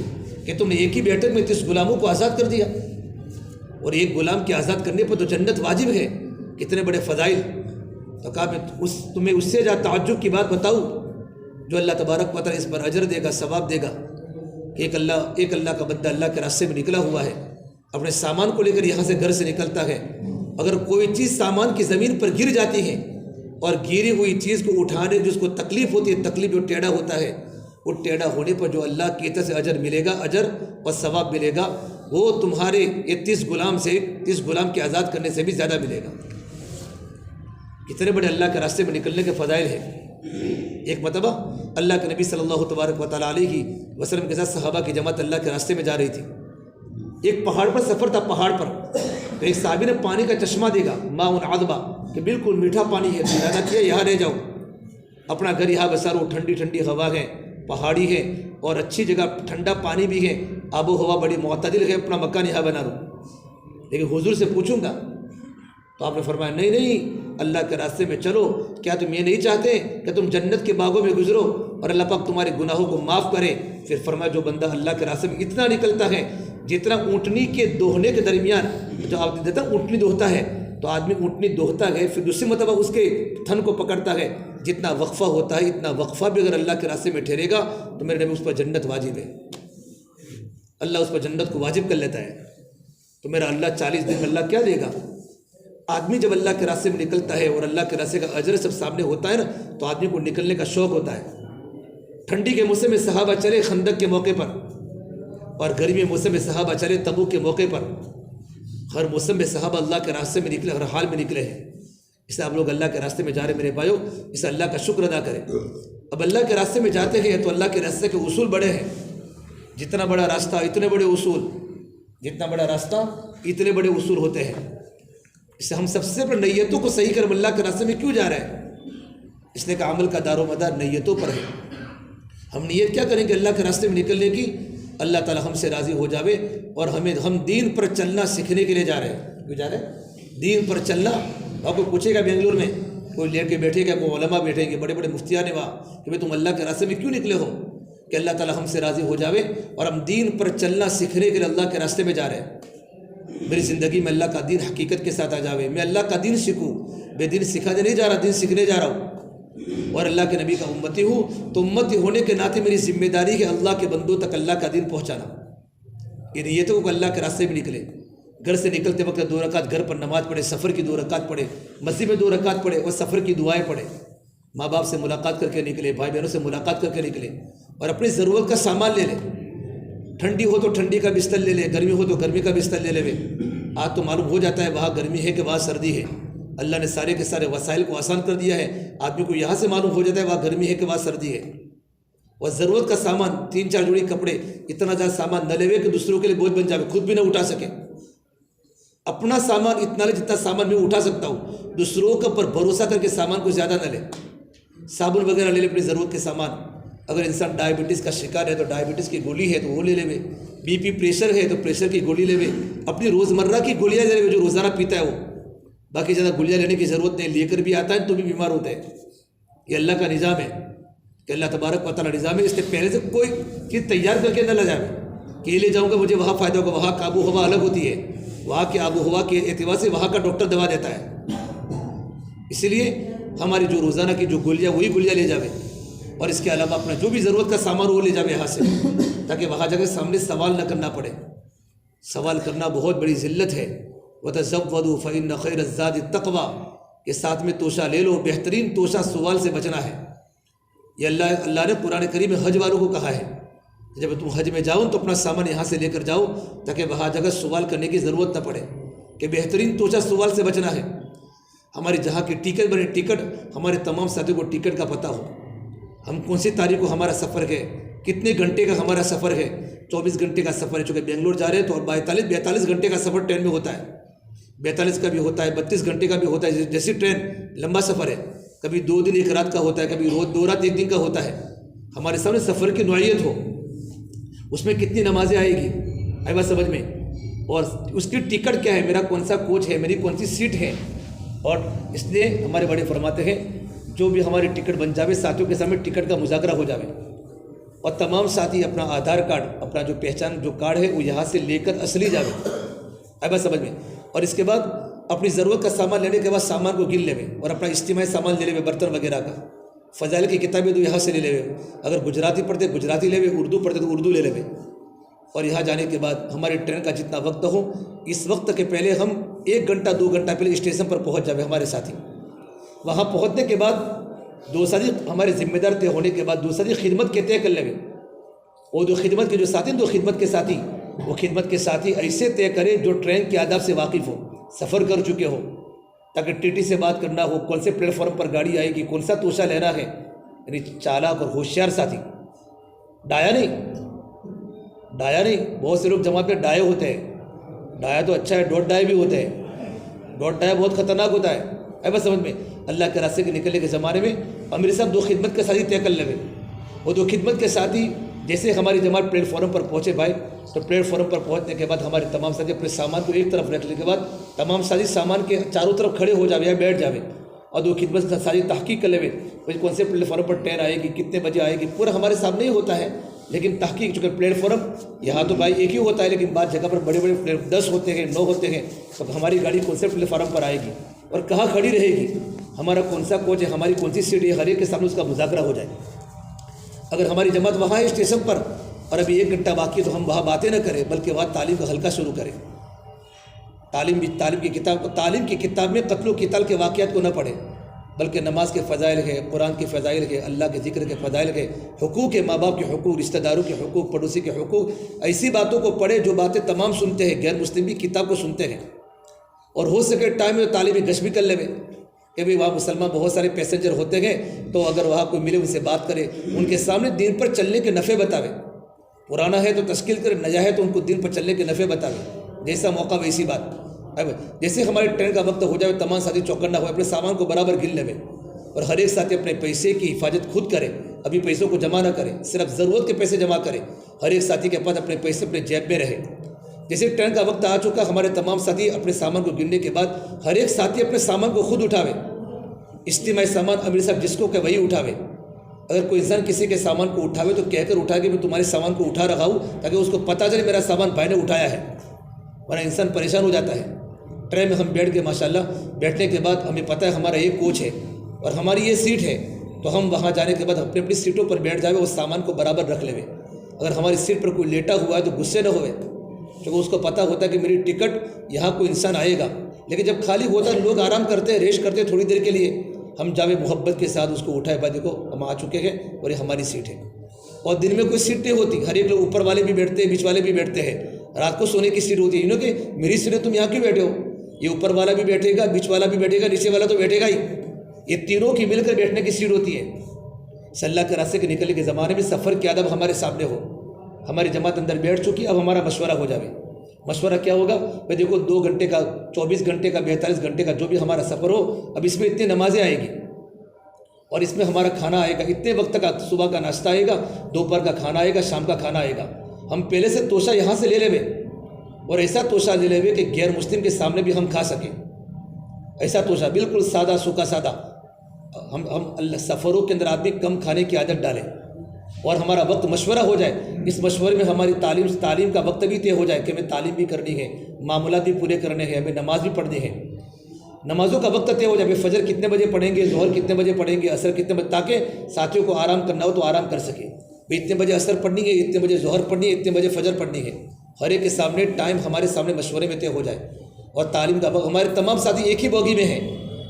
کہ تم نے ایک ہی بیٹھک میں 30 غلاموں کو آزاد کر دیا، اور ایک غلام کے آزاد کرنے پر تو جنت واجب ہے، کتنے بڑے فضائل۔ تو کہا میں تمہیں اس سے زیادہ تعجب کی بات بتاؤں جو اللہ تبارک و تعالیٰ اس پر اجر دے گا، ثواب دے گا۔ ایک اللہ کا بندہ اللہ کے راستے میں نکلا ہوا ہے، اپنے سامان کو لے کر یہاں سے گھر سے نکلتا ہے، اگر کوئی چیز سامان کی زمین پر گر جاتی ہے اور گری ہوئی چیز کو اٹھانے جس کو تکلیف ہوتی ہے، تکلیف جو ٹیڑھا ہوتا ہے، وہ ٹیڑھا ہونے پر جو اللہ کی طرف سے اجر ملے گا، اجر اور ثواب ملے گا، وہ تمہارے یہ 30 غلام کے آزاد کرنے سے بھی زیادہ ملے گا۔ کتنے بڑے اللہ کے راستے میں نکلنے کے فضائل ہیں۔ ایک مرتبہ اللہ کے نبی صلی اللہ تبارک و تعالیٰ علیہ وسلم کے ساتھ صحابہ کی جماعت اللہ کے راستے میں جا رہی تھی۔ ایک پہاڑ پر سفر تھا، پہاڑ پر تو ایک صحابی نے پانی کا چشمہ دیکھا، ماء عذبہ، کہ بالکل میٹھا پانی ہے، ارادہ کیا یہاں رہ جاؤ، اپنا گھر یہاں بسارو، ٹھنڈی ٹھنڈی ہوا ہے، پہاڑی ہے اور اچھی جگہ، ٹھنڈا پانی بھی ہے، آب و ہوا بڑی معتدل ہے، اپنا مکان یہاں بنا لو۔ لیکن حضور سے پوچھوں گا تو آپ نے فرمایا نہیں اللہ کے راستے میں چلو، کیا تم یہ نہیں چاہتے کہ تم جنت کے باغوں میں گزرو اور اللہ پاک تمہارے گناہوں کو معاف کرے؟ پھر فرمایا جو بندہ اللہ کے راستے میں اتنا نکلتا ہے جتنا اونٹنی کے دوہنے کے درمیان، جو آپ دیتا اونٹنی دوہتا ہے تو آدمی اونٹنی دوہتا ہے، پھر دوسری مرتبہ اس کے تھن کو پکڑتا ہے، جتنا وقفہ ہوتا ہے اتنا وقفہ بھی اگر اللہ کے راستے میں ٹھہرے گا تو میرے نبی اس پر جنت واجب ہے، اللہ اس پر جنت کو واجب کر لیتا ہے۔ تو میرا اللہ 40 دن میں اللہ کیا دے گا؟ آدمی جب اللہ کے راستے میں نکلتا ہے اور اللہ کے راستے کا اجر سب سامنے ہوتا ہے نا تو آدمی کو نکلنے کا شوق ہوتا ہے۔ ٹھنڈی کے موسم میں صحابہ چلے خندق کے موقع پر، اور گرمی کے موسم میں صحابہ چلے تبوک کے موقع پر۔ ہر موسم میں صحابہ اللہ کے راستے میں نکلے، ہر حال میں نکلے ہیں۔ اس لیے آپ لوگ اللہ کے راستے میں جا رہے میرے بھائیو، اس اللہ کا شکر ادا کریں۔ اب اللہ کے راستے میں جاتے ہیں تو اللہ کے راستے کے اصول بڑے ہیں۔ جتنا بڑا راستہ اتنے بڑے اصول، جتنا بڑا راستہ اتنے بڑے اصول ہوتے ہیں۔ اس سے ہم سب سے پہلے نیتوں کو صحیح کریں، اللہ کے راستے میں کیوں جا رہے ہیں؟ اس لیے کہ عمل کا دار و مدار نیتوں پر ہے۔ ہم نیت کیا کریں کہ اللہ کے راستے میں نکلنے کی، اللہ تعالی ہم سے راضی ہو جاوے، اور ہم دین پر چلنا سیکھنے کے لیے جا رہے ہیں۔ کیوں جا رہے ہیں؟ دین پر چلنا۔ اور کوئی پوچھے گا بنگلور میں کوئی لے کے بیٹھے گا، کوئی علماء بیٹھیں گے، بڑے بڑے مفتیان وہاں کہ بھئی تم اللہ کے راستے میں کیوں نکلے ہو؟ کہ اللہ تعالی ہم سے راضی ہو جاوے، اور ہم دین پر چلنا سیکھنے کے لیے اللہ کے راستے میں جا رہے ہیں۔ میری زندگی میں اللہ کا دین حقیقت کے ساتھ آ جاوے، میں اللہ کا دین سیکھوں، میں دین سکھانے نہیں جا رہا، دین سیکھنے جا رہا ہوں، اور اللہ کے نبی کا امتی ہوں، تو امتی ہونے کے ناطے میری ذمہ داری ہے اللہ کے بندوں تک اللہ کا دین پہنچانا۔ یہ نیتوں کو اللہ کے راستے میں نکلے۔ گھر سے نکلتے وقت 2 رکعت گھر پر نماز پڑھے، سفر کی 2 رکعت پڑھے، مسجد میں 2 رکعت پڑھے، اور سفر کی دعائیں پڑھے۔ ماں باپ سے ملاقات کر کے نکلے، بھائی بہنوں سے ملاقات کر کے نکلے، اور اپنی ضرورت کا سامان لے لے۔ ٹھنڈی ہو تو ٹھنڈی کا بستر لے لے، گرمی ہو تو گرمی کا بستر لے لے۔ آج تو معلوم ہو جاتا ہے وہاں گرمی ہے کہ وہاں سردی ہے۔ اللہ نے سارے کے سارے وسائل کو آسان کر دیا ہے، آدمی کو یہاں سے معلوم ہو جاتا ہے وہاں گرمی ہے کہ وہاں سردی ہے۔ اور ضرورت کا سامان 3-4 جوڑی کپڑے، اتنا زیادہ سامان نہ لے کہ دوسروں کے لیے بوجھ بن جائے، خود بھی نہ اٹھا سکے۔ اپنا سامان اتنا لے جتنا سامان میں اٹھا سکتا ہوں، دوسروں کے اوپر بھروسہ کر کے سامان کو زیادہ نہ لے۔ صابن وغیرہ لے لے اپنی ضرورت کے سامان۔ اگر انسان ڈائبٹیز کا شکار ہے تو ڈائبٹیز کی گولی ہے تو وہ لے لے، بی پی پریشر ہے تو پریشر کی گولی لے، اپنی روزمرہ کی گولیاں لے لے جو روزانہ پیتا ہے وہ۔ باقی زیادہ گولیاں لینے کی ضرورت نہیں، لے کر بھی آتا ہے تو بھی بیمار ہوتا ہے۔ یہ اللہ کا نظام ہے کہ اللہ تبارک و تعالیٰ نظام ہے، اس سے پہلے سے کوئی چیز تیار کر کے نہ لے جائے کہ یہ لے جاؤں گا مجھے وہاں فائدہ ہوگا۔ وہاں آب و ہوا الگ ہوتی ہے، وہاں کی آب و ہوا کے اعتبار سے وہاں کا ڈاکٹر دوا دیتا ہے۔ اسی لیے ہماری جو روزانہ کی جو گولیاں وہی گولیاں لے جاوے، اور اس کے علاوہ اپنا جو بھی ضرورت کا سامان وہ لے جاوے یہاں سے، تاکہ وہاں جا کے سامنے سوال نہ کرنا پڑے۔ سوال کرنا بہت بڑی ذلت ہے۔ وَتَزَوَّدُوا فَإِنَّ خَيْرَ الزَّادِ التَّقْوَىٰ، کہ ساتھ میں توشہ لے لو، بہترین توشہ سوال سے بچنا ہے۔ یہ اللہ نے قرآن کریم میں حج والوں کو کہا ہے، جب تم حج میں جاؤ تو اپنا سامان یہاں سے لے کر جاؤ تاکہ وہاں جگہ سوال کرنے کی ضرورت نہ پڑے، کہ بہترین توشہ سوال سے بچنا ہے۔ ہماری جہاں کی ٹکٹ بنے، ٹکٹ ہمارے تمام ساتھیوں کو ٹکٹ کا پتہ ہو، ہم کون سی تاریخ کو ہمارا سفر ہے، کتنے گھنٹے کا ہمارا سفر ہے۔ 24 گھنٹے کا سفر ہے، چونکہ بنگلور جا رہے ہیں تو 42 گھنٹے کا سفر ٹرین میں ہوتا ہے، 42 کا بھی ہوتا ہے، 32 گھنٹے کا بھی ہوتا ہے۔ جیسی ٹرین لمبا سفر ہے، کبھی 2 دن 1 رات کا ہوتا ہے، کبھی 2 رات 1 دن کا ہوتا ہے۔ ہمارے سامنے سفر کی نوعیت ہو، اس میں کتنی نمازیں آئے گی، آئی بات سمجھ میں، اور اس کی ٹکٹ کیا ہے، میرا کون سا کوچ ہے، میری کون سی سیٹ ہے۔ اور اس لیے ہمارے بڑے فرماتے ہیں جو بھی ہماری ٹکٹ بن جاوے، ساتھیوں کے سامنے ٹکٹ کا مذاکرہ ہو جاوے، اور تمام ساتھی اپنا آدھار کارڈ، اپنا جو پہچان جو کارڈ ہے وہ یہاں سے لے کر اصلی جاوے، آئی بات سمجھ میں۔ اور اس کے بعد اپنی ضرورت کا سامان لینے کے بعد سامان کو گن لے، اور اپنا اجتماعی سامان لے لے، برتن وغیرہ کا، فضائل کی کتابیں تو یہاں سے لے لے، اگر گجراتی پڑھتے گجراتی لے، اردو پڑھتے تو اردو لے لے۔ اور یہاں جانے کے بعد ہماری ٹرین کا جتنا وقت ہو، اس وقت کے پہلے ہم 1 گھنٹہ 2 گھنٹہ پہلے اسٹیشن پر پہنچ جاوے ہمارے ساتھی۔ وہاں پہنچنے کے بعد دوسری ہمارے ذمہ دار طے ہونے کے بعد دوسری خدمت کے طے کر لے، وہ جو خدمت کے جو ساتھی، دو خدمت کے ساتھی، وہ خدمت کے ساتھی ایسے طے کرے جو ٹرین کے آداب سے واقف ہو، سفر کر چکے ہو، تاکہ ٹی ٹی سے بات کرنا ہو، کون سے پلیٹ فارم پر گاڑی آئے گی، کون سا توشہ لینا ہے۔ یعنی چالاک اور ہوشیار ساتھی، ڈایا نہیں۔ بہت سے لوگ جماعت پہ ڈائے ہوتے ہیں، ڈایا تو اچھا ہے، ڈوٹ ڈائے بھی ہوتے ہیں، ڈوٹ ڈایا بہت خطرناک ہوتا ہے، اے بس سمجھ میں۔ اللہ کے راستے کے نکلنے کے زمانے میں امیر صاحب 2 خدمت کے ساتھی طے کر لے، وہ 2 خدمت کے ساتھی جیسے ہماری جماعت پلیٹ فارم پر پہنچے بھائی، تو پلیٹ فارم پر پہنچنے کے بعد ہمارے تمام ساتھی اپنے سامان کو ایک طرف رکھنے کے بعد تمام ساتھی سامان کے چاروں طرف کھڑے ہو جاوے یا بیٹھ جاوے، اور 2 خدمت کا ساتھی تحقیق کر لے کون سے پلیٹ فارم پر ٹرین آئے گی، کتنے بجے آئے گی، پورا ہمارے سامنے ہی ہوتا ہے۔ لیکن تحقیق چونکہ پلیٹ فارم یہاں تو بھائی ایک ہی ہوتا ہے، لیکن بعض جگہ پر بڑے بڑے پلیٹ 10 ہوتے ہیں، 9 ہوتے ہیں، تو ہماری گاڑی کون سے پلیٹ فارم پر آئے گی اور کہاں کھڑی رہے گی، ہمارا کون سا کوچ ہے، ہماری کون سی سیٹ ہے، ہر ایک کے سامنے اس کا مذاکرہ ہو جائے۔ اگر ہماری جماعت وہاں ہے اسٹیشن پر اور ابھی 1 گھنٹہ باقی ہے تو ہم وہاں باتیں نہ کریں، بلکہ وہاں تعلیم کا حلقہ شروع کریں۔ تعلیم کی کتاب میں قتل و قتال کے واقعات کو نہ پڑھے، بلکہ نماز کے فضائل ہے، قرآن کے فضائل ہے، اللہ کے ذکر کے فضائل ہے، حقوق ہے، ماں باپ کے حقوق، رشتہ داروں کے حقوق، پڑوسی کے حقوق، ایسی باتوں کو پڑھے جو باتیں تمام سنتے ہیں، غیر مسلم بھی کتاب کو سنتے ہیں، اور ہو سکے ٹائم میں تعلیمی گشت بھی کر لے کہ بھئی وہاں مسلمان بہت سارے پیسنجر ہوتے ہیں، تو اگر وہاں کوئی ملے ان سے بات کرے، ان کے سامنے دین پر چلنے کے نفع بتاوے، پرانا ہے تو تشکیل کرے، نیا ہے تو ان کو دین پر چلنے کے نفع بتاوے، جیسا موقع ویسی بات۔ اب جیسے ہمارے ٹرین کا وقت ہو جائے تمام ساتھی چوکنا ہو، اپنے سامان کو برابر گن لے اور ہر ایک ساتھی اپنے پیسے کی حفاظت خود کرے، ابھی پیسوں کو جمع نہ کرے، صرف ضرورت کے پیسے جمع کرے، ہر ایک ساتھی کے پاس اپنے پیسے اپنے جیب میں رہے۔ جیسے ٹرین کا وقت آ چکا، ہمارے تمام ساتھی اپنے سامان کو گننے کے بعد ہر ایک ساتھی اپنے سامان کو خود اٹھاوے، اجتماعی سامان امیر صاحب جس کو کہ وہی اٹھاوے۔ اگر کوئی انسان کسی کے سامان کو اٹھاوے تو کہہ کر اٹھا کے میں تمہارے سامان کو اٹھا رہا ہوں، تاکہ اس کو پتہ چلے میرا سامان بھائی نے اٹھایا ہے، ورنہ انسان پریشان ہو جاتا ہے۔ ٹرین میں ہم بیٹھ کے ماشاءاللہ بیٹھنے کے بعد ہمیں پتہ ہے ہمارا یہ کوچ ہے اور ہماری یہ سیٹ ہے، تو ہم وہاں جانے کے بعد اپنی اپنی سیٹوں پر بیٹھ جاوے اور سامان کو برابر رکھ لے۔ اگر ہماری سیٹ پر کوئی لیٹا ہوا ہے تو غصے نہ ہوئے، کیونکہ اس کو پتہ ہوتا ہے کہ میری ٹکٹ یہاں کوئی انسان آئے گا۔ لیکن جب خالی ہوتا ہے لوگ آرام کرتے ہیں، ریسٹ کرتے ہیں تھوڑی دیر کے لیے، ہم جاوے محبت کے ساتھ اس کو اٹھائے، بھائی دیکھو ہم آ چکے ہیں اور یہ ہماری سیٹ ہے۔ اور دن میں کوئی سیٹ نہیں ہوتی، ہر ایک لوگ اوپر والے بھی بیٹھتے ہیں، بیچ والے بھی بیٹھتے ہیں، رات کو سونے کی سیٹ ہوتی ہے، کہ میری سیٹ ہے تم یہاں کیوں بیٹھے ہو؟ یہ اوپر والا بھی بیٹھے گا، بیچ والا بھی بیٹھے گا، نیچے والا تو بیٹھے گا ہی، یہ تینوں کی مل کر بیٹھنے کی سیٹ ہوتی ہے۔ صلی اللہ کے راستے کے نکلنے کے زمانے میں سفر کی ادب ہمارے سامنے ہو، ہماری جماعت اندر بیٹھ چکی، اب ہمارا مشورہ ہو جائے۔ مشورہ کیا ہوگا؟ بھائی دیکھو 2 گھنٹے کا، 24 گھنٹے کا، 42 گھنٹے کا جو بھی ہمارا سفر ہو، اب اس میں اتنی نمازیں آئے گی اور اس میں ہمارا کھانا آئے گا، اتنے وقت کا صبح کا ناشتہ آئے گا، دوپہر کا کھانا آئے گا، شام کا کھانا آئے گا۔ ہم پہلے سے توشہ یہاں سے لے لے اور ایسا توشہ لے لے کہ غیر مسلم کے سامنے بھی ہم کھا سکیں، ایسا توشہ بالکل سادہ سوکھا سادہ۔ ہم اللہ سفروں کے اندر آدمی کم کھانے کی عادت ڈالیں اور ہمارا وقت مشورہ ہو جائے، اس مشورے میں ہماری تعلیم کا وقت بھی طے ہو جائے کہ ہمیں تعلیم بھی کرنی ہے، معاملات بھی پورے کرنے ہیں، ہمیں نماز بھی پڑھنی ہے، نمازوں کا وقت طے ہو جائے، فجر کتنے بجے پڑھیں گے، ظہر کتنے بجے پڑھیں گے، عصر کتنے بجے، تاکہ ساتھیوں کو آرام کرنا ہو تو آرام کر سکے، بھئی اتنے بجے عصر پڑھنی ہے، اتنے بجے ظہر پڑھنی ہے، اتنے بجے فجر پڑھنی ہے، ہر ایک کے سامنے ٹائم ہمارے سامنے مشورے میں طے ہو جائے۔ اور تعلیم کا وقت، ہمارے تمام ساتھی ایک ہی بوگی میں ہیں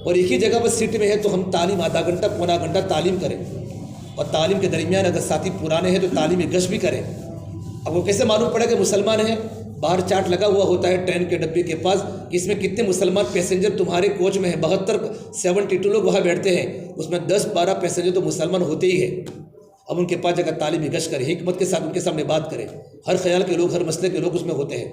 اور ایک ہی جگہ پر سیٹ میں ہے، تو ہم تعلیم آدھا گھنٹہ پونا گھنٹہ تعلیم کریں، اور تعلیم کے درمیان اگر ساتھی پرانے ہیں تو تعلیمی گشت بھی کریں۔ اب وہ کیسے معلوم پڑے کہ مسلمان ہیں؟ باہر چارٹ لگا ہوا ہوتا ہے ٹرین کے ڈبے کے پاس کہ اس میں کتنے مسلمان پیسنجر تمہارے کوچ میں ہیں، 72 لوگ وہاں بیٹھتے ہیں، اس میں 10-12 پیسنجر تو مسلمان ہوتے ہی ہیں۔ اب ان کے پاس جگہ تعلیمی گشت کرے، حکمت کے ساتھ ان کے سامنے بات کرے، ہر خیال کے لوگ، ہر مسئلے کے لوگ اس میں ہوتے ہیں۔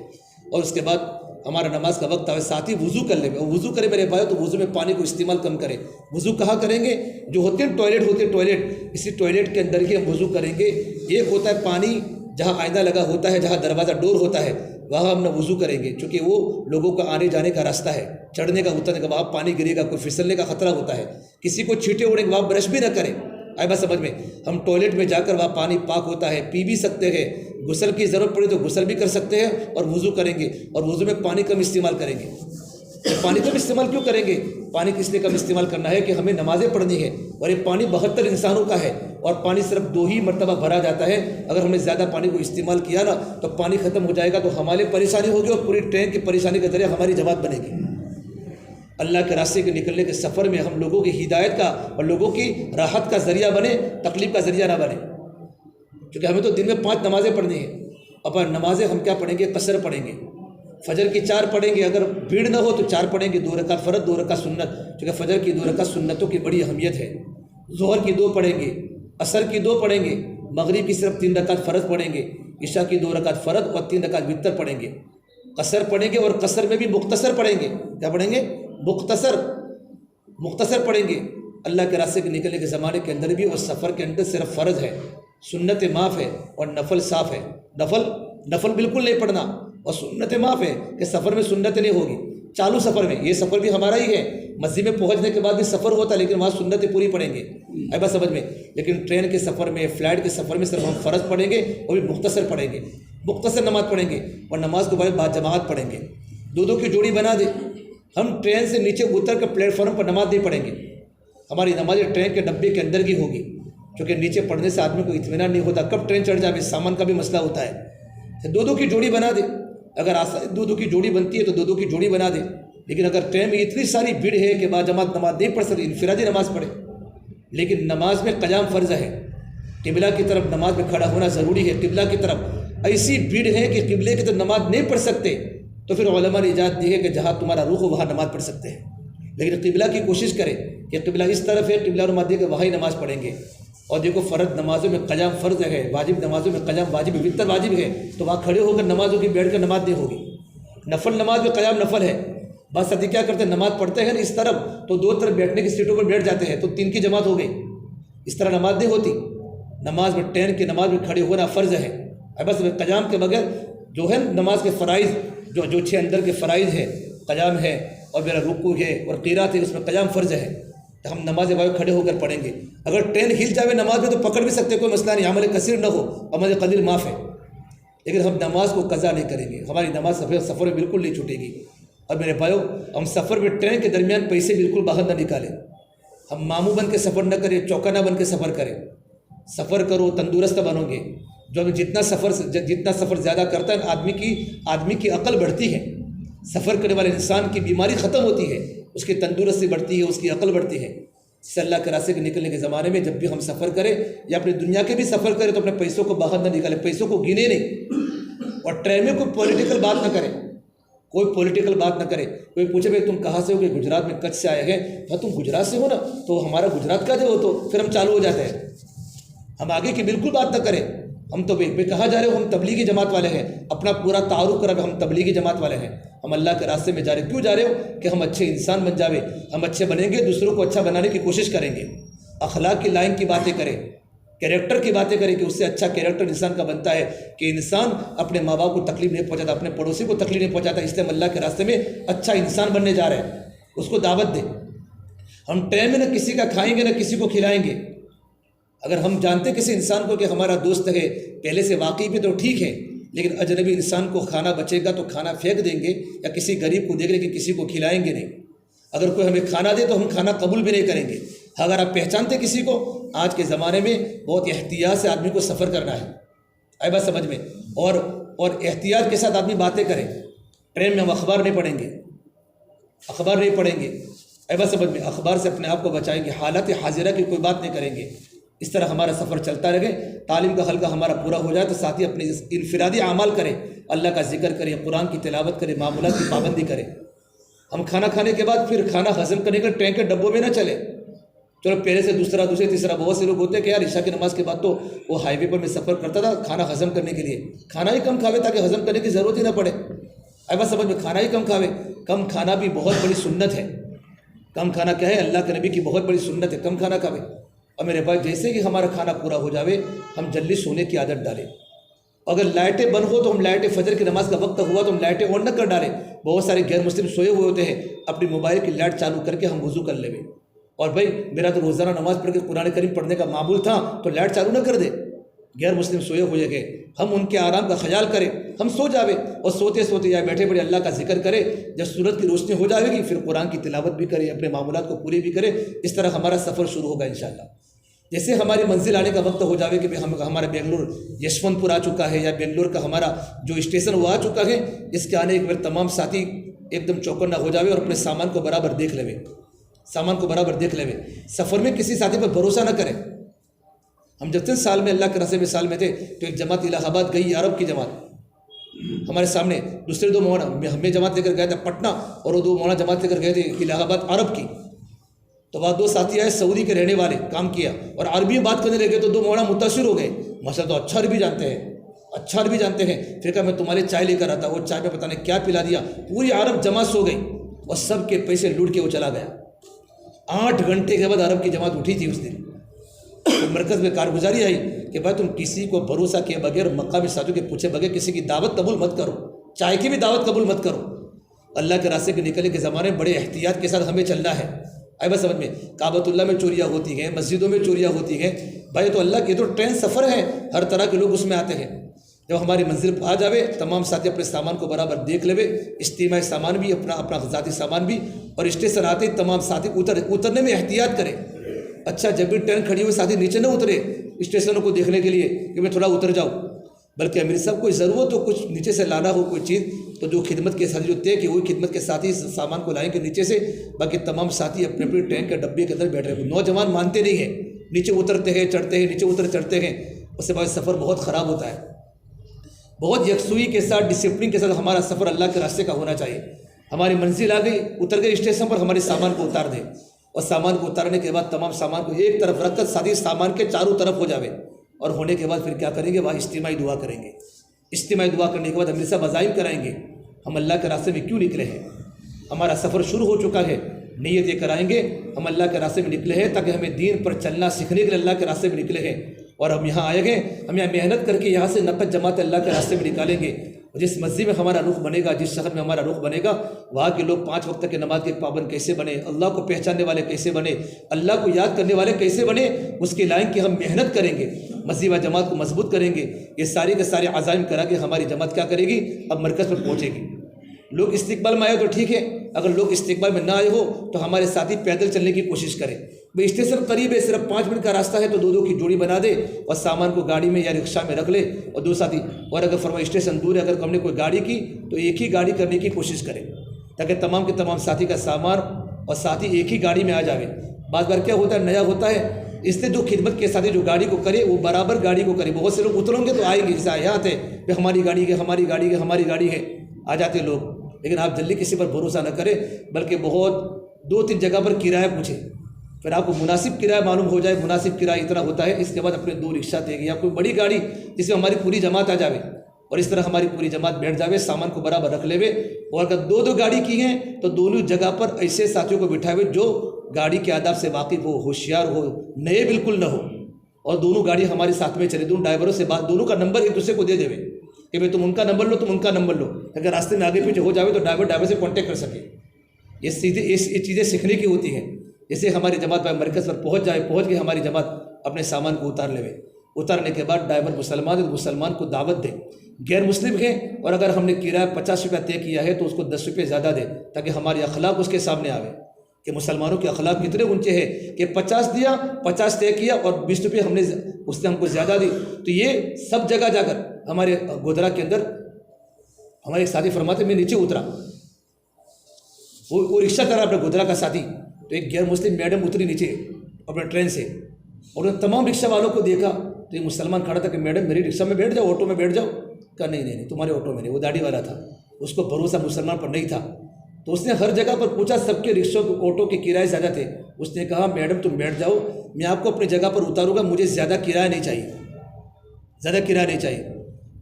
اور اس کے بعد ہمارا نماز کا وقت آئے، ساتھی وضو کر لیں، اور وضو کرے میرے بھائی تو وضو میں پانی کو استعمال کم کریں۔ وضو کہاں کریں گے؟ جو ہوتے ہیں ٹوائلٹ ہوتے ہیں، ٹوائلٹ، اسی ٹوائلٹ کے اندر ہی ہم وضو کریں گے۔ ایک ہوتا ہے پانی جہاں آئینہ لگا ہوتا ہے، جہاں دروازہ ڈور ہوتا ہے، وہاں ہم نے وضو کریں گے، چونکہ وہ لوگوں کا آنے جانے کا راستہ ہے، چڑھنے کا اترنے کا، وہاں پانی گرے گا، کوئی پھسلنے کا خطرہ ہوتا ہے، کسی کو چھینٹے اڑیں گے، وہاں برش بھی نہ کریں۔ آئے بات سمجھ میں؟ ہم ٹوائلٹ میں جا کر وہاں پانی پاک ہوتا ہے، پی بھی سکتے ہیں، غسل کی ضرورت پڑے تو غسل بھی کر سکتے ہیں، اور وضو کریں گے، اور وضو میں پانی کم استعمال کریں گے۔ پانی کم استعمال کیوں کریں گے؟ پانی کس لیے کم استعمال کرنا ہے کہ ہمیں نمازیں پڑھنی ہے، اور یہ پانی 72 انسانوں کا ہے، اور پانی صرف 2 ہی مرتبہ بھرا جاتا ہے۔ اگر ہم نے زیادہ پانی کو استعمال کیا نا تو پانی ختم ہو جائے گا، تو ہمارے پریشانی ہوگی، اور پوری ٹرین کی پریشانی کے ذریعے ہماری جماعت بنے گی۔ اللہ کے راستے کے نکلنے کے سفر میں ہم لوگوں کی ہدایت کا اور لوگوں کی راحت کا ذریعہ بنے، تکلیف کا ذریعہ نہ بنے، کیونکہ ہمیں تو دن میں 5 نمازیں پڑھنی ہیں۔ اب نمازیں ہم کیا پڑھیں گے؟ قصر پڑھیں گے، فجر کی 4 پڑھیں گے، اگر بھیڑ نہ ہو تو 4 پڑھیں گے، 2 رکعت فرض، 2 رکعت سنت، کیونکہ فجر کی 2 رکعت سنتوں کی بڑی اہمیت ہے۔ ظہر کی 2 پڑھیں گے، عصر کی 2 پڑھیں گے، مغرب کی صرف 3 رکعت فرض پڑھیں گے، عشاء کی 2 رکعت فرض اور 3 رکعت وتر پڑھیں گے۔ قصر پڑھیں گے، اور قصر میں بھی مختصر پڑھیں گے۔ کیا پڑھیں گے؟ مختصر پڑھیں گے۔ اللہ کے راستے کے نکلنے کے زمانے کے اندر بھی اور سفر کے اندر صرف فرض ہے، سنت معاف ہے، اور نفل صاف ہے۔ نفل بالکل نہیں پڑھنا، اور سنت معاف ہے کہ سفر میں سنت نہیں ہوگی۔ چالو سفر میں، یہ سفر بھی ہمارا ہی ہے، مسجد میں پہنچنے کے بعد بھی سفر ہوتا ہے، لیکن وہاں سنتیں پوری پڑھیں گے، ہے بات سمجھ میں؟ لیکن ٹرین کے سفر میں، فلائٹ کے سفر میں صرف ہم فرض پڑھیں گے، اور بھی مختصر پڑھیں گے، مختصر نماز پڑھیں گے، اور نماز کو بعد جماعت پڑھیں گے۔ 2 کی جوڑی بنا دے۔ ہم ٹرین سے نیچے اتر کر پلیٹ فارم پر نماز نہیں پڑھیں گے، ہماری نماز ٹرین کے ڈبے کے اندر کی ہوگی، کیونکہ نیچے پڑھنے سے آدمی کو اطمینان نہیں ہوتا، کب ٹرین چڑھ جائے، سامان کا بھی مسئلہ ہوتا ہے۔ 2 کی جوڑی بنا دے، اگر دو دو کی جوڑی بنتی ہے تو دو دو کی جوڑی بنا دے، لیکن اگر ٹرین میں اتنی ساری بھیڑ ہے کہ باجماعت نماز نہیں پڑھ سکتی، انفرادی نماز پڑھے، لیکن نماز میں قیام فرض ہے، قبلہ کی طرف نماز میں کھڑا ہونا ضروری ہے، قبلہ کی طرف ایسی بھیڑ ہے کہ قبلے کی طرف نماز نہیں پڑھ سکتے، تو پھر علماء نے اجازت دی ہے کہ جہاں تمہارا رخ ہو وہاں نماز پڑھ سکتے ہیں، لیکن قبلہ کی کوشش کرے کہ قبلہ اس طرف ہے، قبلہ نماز دے کے وہاں ہی نماز پڑھیں گے۔ اور دیکھو فرض نمازوں میں قیام فرض ہے، واجب نمازوں میں قیام واجب ہے، وتر واجب ہے، تو وہاں کھڑے ہو کر نمازوں کی بیٹھ کر نماز نہیں ہوگی۔ نفل نماز میں قیام نفل ہے، بعض ساتھی کیا کرتے ہیں نماز پڑھتے ہیں نا اس طرف تو دو طرف بیٹھنے کی سیٹوں پر بیٹھ جاتے ہیں تو 3 کی جماعت ہو گئی، اس طرح نماز نہیں ہوتی۔ نماز میں ٹرین کی نماز میں کھڑے ہونا فرض ہے، بس قیام کے بغیر جو ہے نماز کے فرائض جو 6 اندر کے فرائض ہے، قیام ہے اور میرا رکوع ہے اور قرات ہے، اس میں قیام فرض ہے، تو ہم نماز باقی کھڑے ہو کر پڑھیں گے۔ اگر ٹرین ہل جاوے نماز میں تو پکڑ بھی سکتے، کوئی مسئلہ نہیں، عمل کثیر نہ ہو، عمل قلیل معاف ہے، لیکن ہم نماز کو قضا نہیں کریں گے، ہماری نماز سفر میں بالکل نہیں چھوٹے گی۔ اور میرے بھائیو، ہم سفر میں ٹرین کے درمیان پیسے بالکل باہر نہ نکالیں، ہم ماموں بن کے سفر نہ کریں، چوکانہ بن کے سفر کریں، سفر کرو تندرست بنو گے۔ جو ہمیں جتنا سفر زیادہ کرتا ہے آدمی کی عقل بڑھتی ہے، سفر کرنے والے انسان کی بیماری ختم ہوتی ہے، اس کی تندرستی بڑھتی ہے، اس کی عقل بڑھتی ہے۔ اس سے اللہ کے راستے کے نکلنے کے زمانے میں جب بھی ہم سفر کریں یا اپنی دنیا کے بھی سفر کریں تو اپنے پیسوں کو باہر نہ نکالیں، پیسوں کو گنے نہیں، اور ٹرین میں کوئی پولیٹیکل بات نہ کریں، کوئی پولیٹیکل بات نہ کرے۔ کوئی پوچھے بھائی تم کہاں سے ہو، کہ گجرات میں کچھ سے آئے ہیں، ہاں تم گجرات سے ہو نا، تو ہمارا گجرات کا جو ہو، تو پھر ہم چالو ہو جاتے ہیں، ہم آگے کی بالکل بات نہ کریں۔ ہم تو بھائی کہاں جا رہے ہو، ہم تبلیغی جماعت والے ہیں، اپنا پورا تعارف کرا کہ ہم تبلیغی جماعت والے ہیں، ہم اللہ کے راستے میں جا رہے ہیں۔ کیوں جا رہے ہو؟ کہ ہم اچھے انسان بن جاوے، ہم اچھے بنیں گے، دوسروں کو اچھا بنانے کی کوشش کریں گے، اخلاق کی لائن کی باتیں کریں، کیریکٹر کی باتیں کریں کہ اس سے اچھا کیریکٹر انسان کا بنتا ہے کہ انسان اپنے ماں باپ کو تکلیف نہیں پہنچاتا، اپنے پڑوسی کو تکلیف نہیں پہنچاتا، اس لیے ہم اللہ کے راستے میں اچھا انسان بننے جا رہے ہیں، اس کو دعوت دیں۔ ہم ٹرین میں نہ کسی کا کھائیں گے نہ کسی کو کھلائیں گے۔ اگر ہم جانتے کسی انسان کو کہ ہمارا دوست ہے پہلے سے واقعی بھی تو ٹھیک ہے، لیکن اجنبی انسان کو کھانا بچے گا تو کھانا پھینک دیں گے یا کسی غریب کو دیں گے، لیکن کسی کو کھلائیں گے نہیں۔ اگر کوئی ہمیں کھانا دے تو ہم کھانا قبول بھی نہیں کریں گے۔ اگر آپ پہچانتے کسی کو، آج کے زمانے میں بہت احتیاط سے آدمی کو سفر کرنا ہے، آئے بات سمجھ میں، اور احتیاط کے ساتھ آدمی باتیں کریں۔ ٹرین میں ہم اخبار نہیں پڑھیں گے، اخبار نہیں پڑھیں گے، آئے بات سمجھ میں، اخبار سے اپنے آپ کو بچائیں گے، حالات حاضرہ کی کوئی بات نہیں کریں گے۔ اس طرح ہمارا سفر چلتا رہے، تعلیم کا حلقہ ہمارا پورا ہو جائے تو ساتھی اپنے انفرادی اعمال کرے، اللہ کا ذکر کرے، قرآن کی تلاوت کرے، معمولات کی پابندی کرے۔ ہم کھانا کھانے کے بعد پھر کھانا ہضم کرنے کے ٹرین کے ڈبوں میں نہ چلے، چلو پہلے سے دوسرا تیسرا، بہت سے لوگ ہوتے ہیں کہ یار عشاء کی نماز کے بعد تو وہ ہائی وے پر میں سفر کرتا تھا کھانا ہضم کرنے کے لیے، کھانا ہی کم کھاوے تاکہ ہضم کرنے کی ضرورت ہی نہ پڑے۔ بات سمجھ میں، کھانا ہی کم کھاوے، کم کھانا بھی بہت بڑی سنت ہے، کم کھانا کیا ہے، اللہ کے نبی کی بہت بڑی سنت ہے، کم کھانا کھاوے۔ اور میرے بھائی جیسے کہ ہمارا کھانا پورا ہو جاوے ہم جلدی سونے کی عادت ڈالیں، اگر لائٹیں بند ہو تو ہم لائٹیں، فجر کی نماز کا وقت ہوا تو ہم لائٹیں آن نہ کر ڈالیں۔ بہت سارے غیر مسلم سوئے ہوئے ہوتے ہیں، اپنی موبائل کی لائٹ چالو کر کے ہم وضو کر لیں، اور بھائی میرا تو روزانہ نماز پڑھ کے قرآن کریم پڑھنے کا معمول تھا تو لائٹ چالو نہ کر دے، غیر مسلم سوئے ہوئے گئے، ہم ان کے آرام کا خیال کریں، ہم سو جاوے اور سوتے سوتے یا بیٹھے بیٹھے اللہ کا ذکر کرے، جب سورج کی روشنی ہو جائے گی پھر قرآن کی تلاوت بھی کرے، اپنے معمولات کو پورے بھی کرے۔ اس طرح ہمارا سفر شروع ہوگا انشاءاللہ۔ جیسے ہماری منزل آنے کا وقت ہو جاوے کہ ہمارا بنگلور یشونت پور آ چکا ہے، یا بنگلور کا ہمارا جو اسٹیشن وہ آ چکا ہے، اس کے آنے کے بعد تمام ساتھی ایک دم چوکنا ہو جاوے اور اپنے سامان کو برابر دیکھ لے، سامان کو برابر دیکھ لے۔ سفر میں کسی ساتھی پر بھروسہ نہ کریں۔ ہم جب تک سال میں اللہ کے راستے میں سال میں تھے تو ایک جماعت الہ آباد گئی، عرب کی جماعت، ہمارے سامنے دوسرے 2 مولانا ہمیں جماعت لے کر گئے تھے پٹنہ، اور وہ 2 مولانا جماعت لے کر گئے تھے الہ آباد عرب کی۔ تو وہاں 2 ساتھی آئے سعودی کے رہنے والے، کام کیا اور عربی میں بات کرنے لگے تو 2 مولانا متاثر ہو گئے، مسئلہ تو اچھا عربی جانتے ہیں، اچھا عربی جانتے ہیں۔ پھر کہا میں تمہارے چائے لے کر آتا، وہ چائے میں پتہ نہیں کیا پلا دیا، پوری عرب جماعت سو گئی اور سب کے پیسے لوٹ کے وہ چلا گیا۔ 8 گھنٹے کے بعد عرب کی جماعت اٹھی تھی اس دن، تو مرکز میں کارگزاری آئی کہ بھائی تم کسی کو بھروسہ کیے بغیر، مقامی ساتھیوں کے پوچھے بغیر کسی کی دعوت قبول مت کرو، چائے کی بھی دعوت قبول مت کرو۔ اللہ کے راستے کے نکلنے کے زمانے میں بڑے احتیاط کے ساتھ ہمیں چلنا ہے۔ آئے بس سمجھ میں، کعبۃ اللہ میں چوریاں ہوتی ہیں، مسجدوں میں چوریاں ہوتی ہیں، بھائی تو اللہ کی تو ٹرین سفر ہے، ہر طرح کے لوگ اس میں آتے ہیں۔ جب ہماری منزل آ جاوے تمام ساتھی اپنے سامان کو برابر دیکھ لے، اجتماعی سامان بھی، اپنا ذاتی سامان بھی، اور اسٹیشن آتے ہی تمام ساتھی اترنے میں احتیاط کریں۔ اچھا جب بھی ٹرین کھڑی ہوئی ساتھی نیچے نہ اترے اسٹیشنوں کو دیکھنے کے لیے کہ میں تھوڑا اتر جاؤں، بلکہ امیر صاحب کوئی ضرورت ہو کچھ نیچے سے لانا ہو کوئی چیز تو جو خدمت کے ساتھ جو طے کہ وہی خدمت کے ساتھ ہی سامان کو لائیں گے نیچے سے، باقی تمام ساتھی اپنے اپنے ٹینک کے ڈبے کے اندر بیٹھ رہے ہیں۔ نوجوان مانتے نہیں ہیں، نیچے اترتے ہیں چڑھتے ہیں، نیچے اتر چڑھتے ہیں، اس سے بعد سفر بہت خراب ہوتا ہے۔ بہت یکسوئی کے ساتھ ڈسپلن کے ساتھ ہمارا سفر اللہ کے راستے کا ہونا چاہیے۔ ہماری منزل آ گئی، اتر گئے اسٹیشن پر، ہمارے سامان کو اتار دیں، اور سامان کو اتارنے کے بعد تمام سامان کو ایک طرف رکھ کر ساتھی سامان کے چاروں طرف ہو جاوے، اور ہونے کے بعد پھر کیا کریں گے؟ وہاں اجتماعی دعا کریں گے۔ اجتماعی دعا کرنے کے بعد امیر صاحب عزائم کرائیں گے، ہم اللہ کے راستے میں کیوں نکلے ہیں، ہمارا سفر شروع ہو چکا ہے، نیت یہ کرائیں گے ہم اللہ کے راستے میں نکلے ہیں تاکہ ہمیں دین پر چلنا سیکھنے کے لیے اللہ کے راستے میں نکلے ہیں، اور ہم یہاں آئے گئے، ہم یہاں محنت کر کے یہاں سے نقد جماعت اللہ کے راستے میں نکالیں گے۔ جس مسجد میں ہمارا رخ بنے گا، جس شہر میں ہمارا رخ بنے گا، وہاں کے لوگ 5 وقت کی نماز کے پابند کیسے بنے، اللہ کو پہچاننے والے کیسے بنے، اللہ کو یاد کرنے والے کیسے بنے، اس کی لائن کی ہم محنت کریں گے، مسجد و جماعت کو مضبوط کریں گے۔ یہ سارے کے سارے عزائم کرا کے ہماری جماعت کیا کرے گی؟ اب مرکز پر پہنچے گی۔ لوگ استقبال میں آئے تو ٹھیک ہے، اگر لوگ استقبال میں نہ آئے ہو تو ہمارے ساتھی پیدل چلنے کی کوشش کریں۔ بھائی اسٹیشن قریب ہے، صرف 5 منٹ کا راستہ ہے تو 2 کی جوڑی بنا دے اور سامان کو گاڑی میں یا رکشہ میں رکھ لے اور 2 ساتھی، اور اگر فرما اسٹیشن دور ہے، اگر ہم نے کوئی گاڑی کی تو ایک ہی گاڑی کرنے کی کوشش کریں تاکہ تمام کے تمام ساتھی کا سامان اور ساتھی ایک ہی گاڑی میں آ جاوے۔ بعض بار کیا ہوتا ہے، نیا ہوتا ہے، اس سے جو خدمت کے ساتھی جو گاڑی کو کرے وہ برابر گاڑی کو کرے۔ بہت سے لوگ اتریں گے تو آئیں گے، جیسے آیات ہے کہ ہماری گاڑی ہے، ہماری گاڑی ہے، ہماری گاڑی ہے، آ جاتے لوگ۔ لیکن آپ جلدی کسی پر بھروسہ نہ کریں، بلکہ بہت 2-3 جگہ پر کرایہ پوچھیں، پھر آپ کو مناسب کرایہ معلوم ہو جائے، مناسب کرایہ اتنا ہوتا ہے، اس کے بعد اپنے 2 رکشہ دے گی یا کوئی بڑی گاڑی جس میں ہماری پوری جماعت آ جاوے، اور اس طرح ہماری پوری جماعت بیٹھ جاوے، سامان کو برابر رکھ لے، اور اگر 2 گاڑی کی ہیں تو دونوں جگہ پر ایسے ساتھیوں کو بٹھائے جو گاڑی کے آداب سے واقف ہو، ہوشیار ہو، نئے بالکل نہ ہو، اور دونوں گاڑی ہمارے ساتھ میں چلے، دونوں ڈرائیوروں سے بات، دونوں کا نمبر ایک دوسرے کو دے دیوے کہ بھائی تم ان کا نمبر لو، تم ان کا نمبر لو، اگر راستے میں آگے پیچھے ہو جاوے تو ڈرائیور سے کانٹیکٹ کر سکے۔ یہ چیزیں سیکھنے کی ہوتی ہیں۔ جیسے ہماری جماعت مرکز پر پہنچ جائے، پہنچ کے ہماری جماعت اپنے سامان کو اتار لے، اتارنے کے بعد ڈرائیور مسلمان ہے تو مسلمان کو دعوت دے، غیر مسلم ہے اور اگر ہم نے کرایہ 50 روپیہ طے کیا ہے تو اس کو 10 روپے زیادہ دے تاکہ ہمارے اخلاق اس کے سامنے آوے کہ مسلمانوں کے اخلاق کتنے اونچے ہیں کہ 50 دیا، 50 طے کیا اور 20 روپے اس نے ہم کو زیادہ دی۔ تو یہ سب جگہ جا کر ہمارے گودرا کے اندر ہمارے ایک ساتھی فرماتے میں نیچے اترا، وہ رکشہ کرا اپنے گودرا کا ساتھی، تو ایک غیر مسلم میڈم اتری نیچے اپنے ٹرین سے، اور ان تمام رکشہ والوں کو دیکھا تو یہ مسلمان کھڑا تھا کہ میڈم میری رکشہ میں بیٹھ جاؤ، آٹو میں بیٹھ جاؤ، کہا نہیں تمہارے آٹو میں نہیں، وہ داڑھی والا تھا، اس کو بھروسہ مسلمان پر نہیں تھا، تو اس نے ہر جگہ پر پوچھا، سب کے رکشوں کو آٹو کے کرائے زیادہ تھے، اس نے کہا میڈم تم بیٹھ جاؤ، میں آپ کو اپنی جگہ پر اتاروں گا، مجھے زیادہ کرایہ نہیں چاہیے، زیادہ کرایہ نہیں چاہیے۔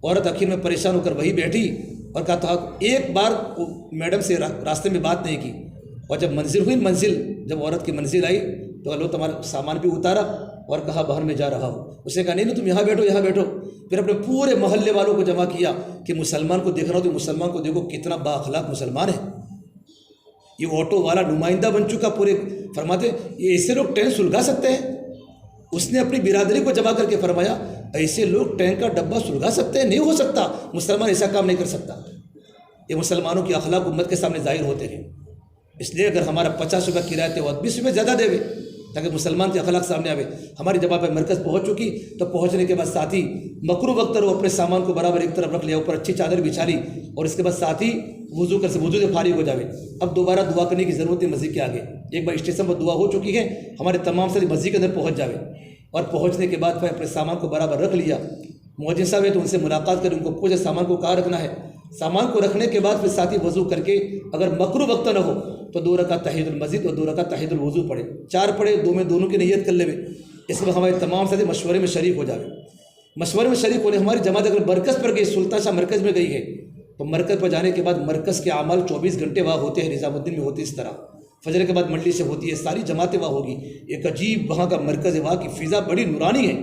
عورت آخر میں پریشان ہو کر وہی بیٹھی اور کہا تھا ایک بار میڈم سے راستے میں بات نہیں کی، اور جب منزل ہوئی، جب عورت کی منزل آئی تو اللہ تمہارا سامان بھی اتارا اور کہا باہر میں جا رہا ہوں، اس نے کہا نہیں تم یہاں بیٹھو، پھر اپنے پورے محلے والوں کو جمع کیا کہ مسلمان کو دیکھ رہا ہو تو مسلمان کو دیکھو کتنا با اخلاق مسلمان ہے، یہ آٹو والا نمائندہ بن چکا پورے، فرماتے یہ ایسے لوگ ٹرین سلگا سکتے ہیں؟ اس نے اپنی برادری کو جمع کر کے فرمایا ایسے لوگ ٹرین کا ڈبہ سلگا سکتے ہیں؟ نہیں ہو سکتا، مسلمان ایسا کام نہیں کر سکتا۔ یہ مسلمانوں کی اخلاق امت کے سامنے ظاہر ہوتے ہیں، اس لیے اگر ہمارا 50 روپے کرایہ تھے وہ 20 روپے زیادہ دے تاکہ مسلمان کے اخلاق سامنے آوے۔ ہماری جب آپ مرکز پہنچ چکی تو پہنچنے کے بعد ساتھی مکروہ وقت وہ اپنے سامان کو برابر ایک طرف رکھ لیا، اوپر اچھی چادر بچھا لی، اور اس کے بعد ساتھی وضو سے فارغ ہو جاوے۔ اب دوبارہ دعا کرنے کی ضرورت ہے مسجد کے آگے، ایک بار اسٹیشن پر دعا ہو چکی ہے، ہمارے تمام ساری مسجد کے اندر پہنچ جاوے، اور پہنچنے کے بعد پھر اپنے سامان کو برابر رکھ لیا۔ مؤذن صاحب ہے تو ان سے ملاقات کر ان کو پوچھے سامان کو کہاں رکھنا ہے، سامان کو رکھنے کے بعد پھر ساتھی وضو کر کے اگر مکروہ وقت نہ ہو تو 2 رکعت تحیۃ المسجد اور 2 رکعت تحیۃ الوضو پڑھے، 4 پڑھے، 2 میں دونوں کی نیت کر لے۔ اس میں ہمارے تمام ساتھی مشورے میں شریک ہو جائے، مشورے میں شریک ہونے ہماری جماعت اگر مرکز پر گئی، سلطان شاہ مرکز میں گئی ہے تو مرکز پر جانے کے بعد مرکز کے اعمال 24 گھنٹے وہاں ہوتے ہیں، نظام الدین میں ہوتے اس طرح، فجر کے بعد منڈی سے ہوتی ہے، ساری جماعتیں وہاں ہوگی، ایک عجیب وہاں کا مرکز ہے، وہاں کی فضا بڑی نورانی ہے،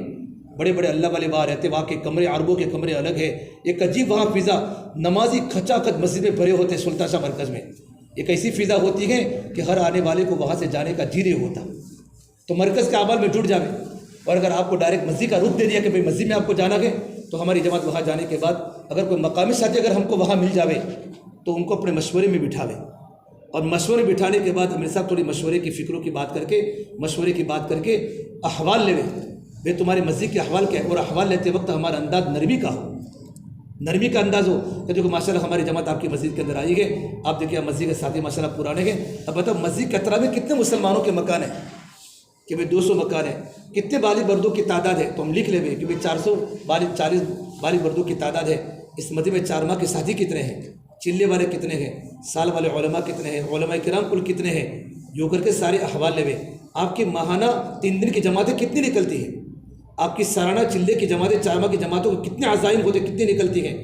بڑے بڑے اللہ والے وہاں رہتے، وہاں کے کمرے عربوں کے کمرے الگ ہے، ایک عجیب وہاں فضا، نمازی کھچا کھچ مسجد میں بھرے ہوتے ہیں سلطان شاہ مرکز میں، ایک ایسی فضا ہوتی ہے کہ ہر آنے والے کو وہاں سے جانے کا جی نہیں ہوتا، تو مرکز کے اعمال میں جڑ جاوے۔ اور اگر آپ کو ڈائریکٹ مسجد کا رخ دے دیا کہ بھائی مسجد میں آپ کو جانا ہے تو ہماری جماعت وہاں جانے کے بعد اگر کوئی مقامی ساتھی اگر ہم کو وہاں مل جاوے تو ان کو اپنے مشورے میں بٹھاوے، اور مشورے بٹھانے کے بعد ہمارے ساتھ تھوڑی مشورے کی فکروں کی بات کر کے احوال لے بھائی تمہاری مسجد کے احوال کیا ہے، اور احوال لیتے وقت ہمارا انداز نرمی کا ہو، نرمی کا انداز ہو کہ جو کہ ماشاءاللہ ہماری جماعت آپ کی مسجد کے اندر آئی ہے. آپ دیکھیے مسجد کے ساتھی ماشاءاللہ پرانے ہیں. اب بتاؤ مسجد کے اطراف میں کتنے مسلمانوں کے مکان ہیں کہ بھائی 200 مکان ہیں. کتنے بالی بردوں کی تعداد ہے تو ہم لکھ لیں کہ بھائی 40 بالی بردوں کی تعداد ہے. اس مسجد میں 4 ماہ کے ساتھی کتنے ہیں, چلے والے کتنے ہیں, سال والے علماء کتنے ہیں, علماء کرام کل کتنے ہیں, یوں کر کے سارے احوال لے. آپ کی ماہانہ 3 دن کی جماعتیں کتنی نکلتی ہیں, آپ کی سالانہ چلے کی جماعتیں 4 ماہ کی جماعتوں کو کتنے عزائم ہوتے, کتنی نکلتی ہیں.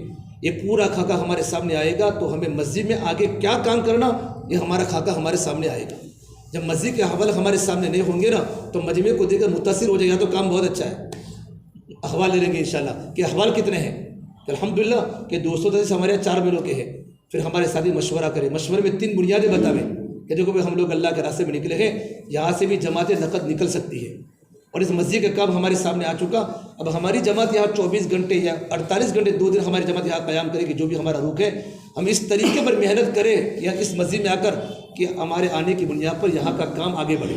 یہ پورا خاکہ ہمارے سامنے آئے گا تو ہمیں مسجد میں آگے کیا کام کرنا یہ ہمارا خاکہ ہمارے سامنے آئے گا. جب مسجد کے احوال ہمارے سامنے نہیں ہوں گے نا تو مجمع کو دیکھ کر متاثر ہو جائے گا تو کام بہت اچھا ہے. احوال لے لیں گے انشاءاللہ کہ احوال کتنے ہیں. الحمدللہ کہ 200 درس ہمارے یہاں 4 مہینوں کے ہیں. پھر ہمارے ساتھی مشورہ کریں, مشورے میں 3 بنیادیں بتاویں کہ دیکھو ہم لوگ اللہ کے راستے میں نکلے ہیں, یہاں سے بھی جماعت نقد نکل سکتی ہے اور اس مسجد کا کام ہمارے سامنے آ چکا. اب ہماری جماعت یہاں 24 گھنٹے یا 48 گھنٹے 2 دن ہماری جماعت یہاں قیام کرے گی. جو بھی ہمارا رخ ہے ہم اس طریقے پر محنت کریں یا اس مسجد میں آ کر کہ ہمارے آنے کی بنیاد پر یہاں کا کام آگے بڑھے,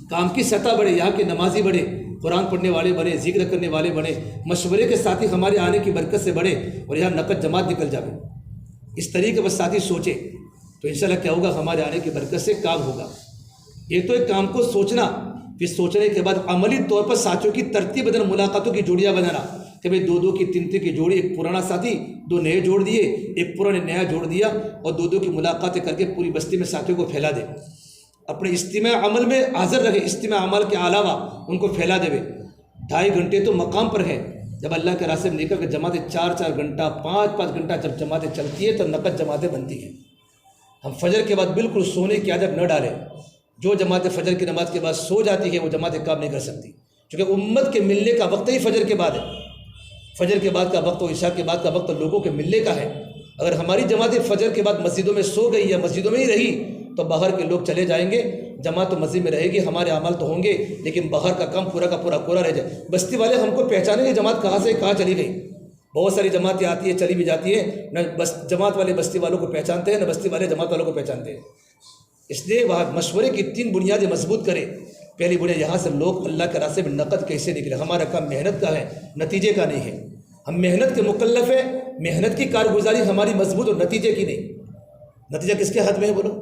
کام کی سطح بڑھے, یہاں کے نمازی بڑھے, قرآن پڑھنے والے بڑھے, ذکر کرنے والے بڑھے, مشورے کے ساتھ ہی ہمارے آنے کی برکت سے بڑھے اور یہاں نقد جماعت نکل جائے. اس طریقے پر ساتھی سوچے تو انشاءاللہ کیا ہوگا, ہمارے آنے کی برکت سے کام ہوگا. ایک تو ایک کام کو سوچنا, پھر سوچنے کے بعد عملی طور پر ساتھیوں کی ترتیب بدل, ملاقاتوں کی جوڑیاں بنانا کہ بھائی 2 کی 3 کی جوڑی, ایک پرانا ساتھی 2 نئے جوڑ دیے, ایک پرانے نیا جوڑ دیا اور 2 کی ملاقاتیں کر کے پوری بستی میں ساتھیوں کو پھیلا دے. اپنے اجتماع عمل میں حاضر رہے, اجتماع عمل کے علاوہ ان کو پھیلا دے. 2.5 گھنٹے تو مقام پر ہے. جب اللہ کے راستے میں نکل کے جماعتیں 4 گھنٹہ 5 گھنٹہ جب جماعتیں چلتی ہے تو نقد جماعتیں بنتی ہیں. ہم فجر کے بعد بالکل سونے کی عادت نہ ڈالیں. جو جماعت فجر کی نماز کے بعد سو جاتی ہے وہ جماعتیں کام نہیں کر سکتی, کیونکہ امت کے ملنے کا وقت ہی فجر کے بعد ہے. فجر کے بعد کا وقت و عشاء کے بعد کا وقت لوگوں کے ملنے کا ہے. اگر ہماری جماعتیں فجر کے بعد مسجدوں میں سو گئی یا مسجدوں میں ہی رہی تو باہر کے لوگ چلے جائیں گے. جماعت تو مسجد میں رہے گی, ہمارے اعمال تو ہوں گے لیکن باہر کا کام پورا کا پورا رہ جائے. بستی والے ہم کو پہچانیں گے جماعت کہاں سے کہاں چلی گئی. بہت ساری جماعتیں آتی ہیں چلی بھی جاتی ہیں, نہ جماعت والے بستی والوں کو پہچانتے ہیں نہ بستی والے جماعت والوں کو پہچانتے ہیں. اس لیے وہاں مشورے کی 3 بنیادیں مضبوط کریں. پہلی بنیاد یہاں سے لوگ اللہ کے راستے میں نقد کیسے نکلے. ہمارا کام محنت کا ہے, نتیجے کا نہیں ہے. ہم محنت کے مکلف ہیں, محنت کی کارگزاری ہماری مضبوط اور نتیجے کی نہیں. نتیجہ کس کے ہاتھ میں ہے بولو,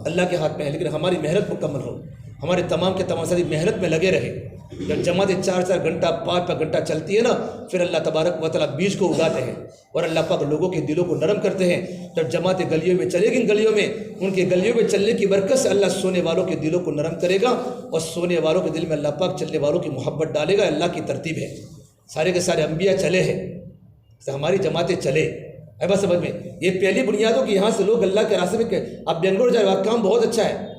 اللہ کے ہاتھ میں ہے. لیکن ہماری محنت مکمل ہو, ہمارے تمام کے تمام ساتھی محنت میں لگے رہے. جب جماعتیں 4 گھنٹہ 5 گھنٹہ چلتی ہے نا, پھر اللہ تبارک و تعالیٰ بیج کو اگاتے ہیں اور اللہ پاک لوگوں کے دلوں کو نرم کرتے ہیں. جب جماعتیں گلیوں میں چلے گی, گلیوں میں ان کے گلیوں میں چلنے کی برکت سے اللہ سونے والوں کے دلوں کو نرم کرے گا اور سونے والوں کے دل میں اللہ پاک چلنے والوں کی محبت ڈالے گا. اللہ کی ترتیب ہے. سارے کے سارے انبیاء چلے ہیں, ہماری جماعتیں چلے. اب بس سمجھ میں یہ پہلی بنیاد ہو کہ یہاں سے لوگ اللہ کے راستے میں. آپ بنگلور جائے, وہاں کام بہت اچھا ہے,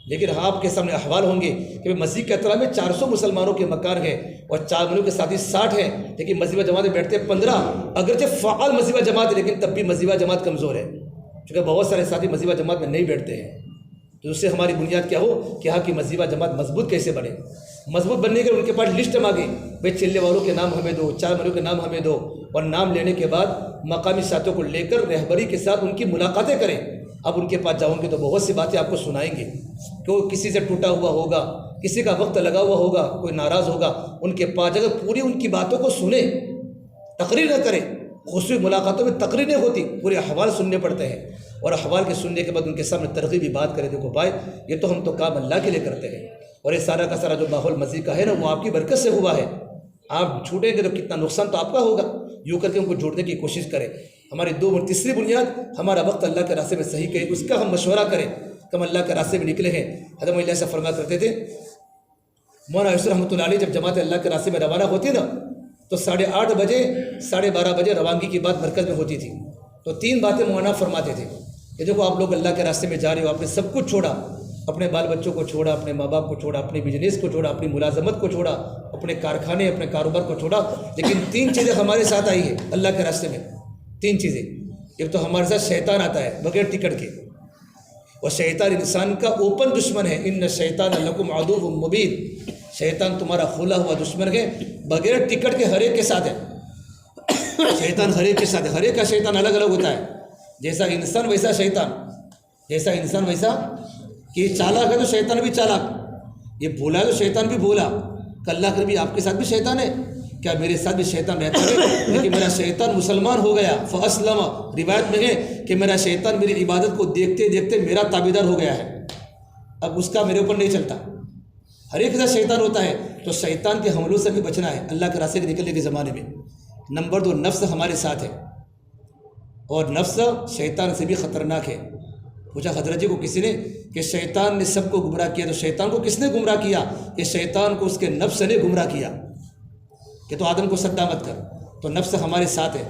لیکن آپ کے سامنے احوال ہوں گے کہ مسجد کے اطراف میں 400 مسلمانوں کے مکان ہیں اور 4 ملکوں کے ساتھی 60 ہیں, لیکن مسجد جماعتیں بیٹھتے ہیں 15. اگرچہ فعال مسجد جماعت ہے لیکن تب بھی مسجد جماعت کمزور ہے, کیونکہ بہت سارے ساتھی مسجد جماعت میں نہیں بیٹھتے ہیں. تو اس سے ہماری بنیاد کیا ہو کہ یہاں کی مسجد جماعت مضبوط کیسے بنے. مضبوط بننے کے ان کے پاس لسٹ مانگے, بھائی چلنے والوں کے نام ہمیں دو, 4 ملکوں کے نام ہمیں دو, اور نام لینے کے بعد مقامی ساتھیوں کو لے کر رہبری کے ساتھ ان کی ملاقاتیں کریں. اب ان کے پاس جاؤں گے تو بہت سی باتیں آپ کو سنائیں گے کہ وہ کسی سے ٹوٹا ہوا ہوگا, کسی کا وقت لگا ہوا ہوگا, کوئی ناراض ہوگا. ان کے پاس اگر پوری ان کی باتوں کو سنیں, تقریر نہ کریں. خصوصی ملاقاتوں میں تقریر نہیں ہوتی, پورے احوال سننے پڑتے ہیں اور احوال کے سننے کے بعد ان کے سامنے ترغیبی بات کریں. دیکھو بھائی, یہ تو ہم تو کام اللہ کے لیے کرتے ہیں اور یہ سارا کا سارا جو ماحول مسجد کا ہے نا وہ آپ کی برکت سے ہوا ہے. آپ چھوٹیں گے تو کتنا نقصان تو آپ کا ہوگا. یوں کر کے ان کو جوڑنے کی کوشش کریں. ہماری تیسری بنیاد, ہمارا وقت اللہ کے راستے میں صحیح کرے, اس کا ہم مشورہ کریں کہ ہم اللہ کے راستے میں نکلے ہیں. حضرت اللہ سے فرما کرتے تھے مولانا یوسف رحمۃ اللہ علیہ, جب جماعت اللہ کے راستے میں روانہ ہوتی نا تو 8:30 بجے 12:30 بجے روانگی کی بات مرکز میں ہوتی تھی. تو 3 باتیں مولانا فرماتے تھے کہ دیکھو آپ لوگ اللہ کے راستے میں جا رہے ہو, آپ نے سب کچھ چھوڑا, اپنے بال بچوں کو چھوڑا, اپنے ماں باپ کو چھوڑا, اپنے بزنس کو چھوڑا, اپنی ملازمت کو چھوڑا, اپنے کارخانے اپنے کاروبار کو چھوڑا, لیکن 3 چیزیں ہمارے ساتھ آئی ہیں اللہ کے راستے میں. 3 چیزیں. ایک تو ہمارے ساتھ شیطان آتا ہے بغیر ٹکٹ کے, اور شیطان انسان کا اوپن دشمن ہے. ان شیطان لکم عدو مبین, شیطان تمہارا کھلا ہوا دشمن ہے, بغیر ٹکٹ کے ہر ایک کے ساتھ ہے. شیطان ہر ایک کے ساتھ ہے, ہر ایک کا شیطان الگ الگ ہوتا ہے. جیسا انسان ویسا شیطان, جیسا انسان ویسا کہ یہ چالاک ہے تو شیطان بھی چالاک, یہ بھولا ہے تو شیطان بھی بھولا. کہ اللہ کر بھی آپ کے ساتھ بھی شیطان ہے, کیا میرے ساتھ بھی شیطان رہتا ہے؟ لیکن میرا شیطان مسلمان ہو گیا، فاسلم، روایت میں ہے کہ میرا شیطان میری عبادت کو دیکھتے دیکھتے میرا تابعدار ہو گیا ہے، اب اس کا میرے اوپر نہیں چلتا۔ ہر ایک کا شیطان ہوتا ہے، تو شیطان کے حملوں سے بھی بچنا ہے اللہ کے راستے کے نکلنے کے زمانے میں۔ نمبر 2، نفس ہمارے ساتھ ہے، اور نفس شیطان سے بھی خطرناک ہے۔ پوچھا حضرت جی کو کسی نے کہ شیطان نے سب کو گمراہ کیا، تو شیطان کو کس نے گمراہ کیا؟ کہ شیطان کو اس کے نفس نے گمراہ کیا کہ تو آدم کو سجدہ مت کر، تو نفس ہمارے ساتھ ہے۔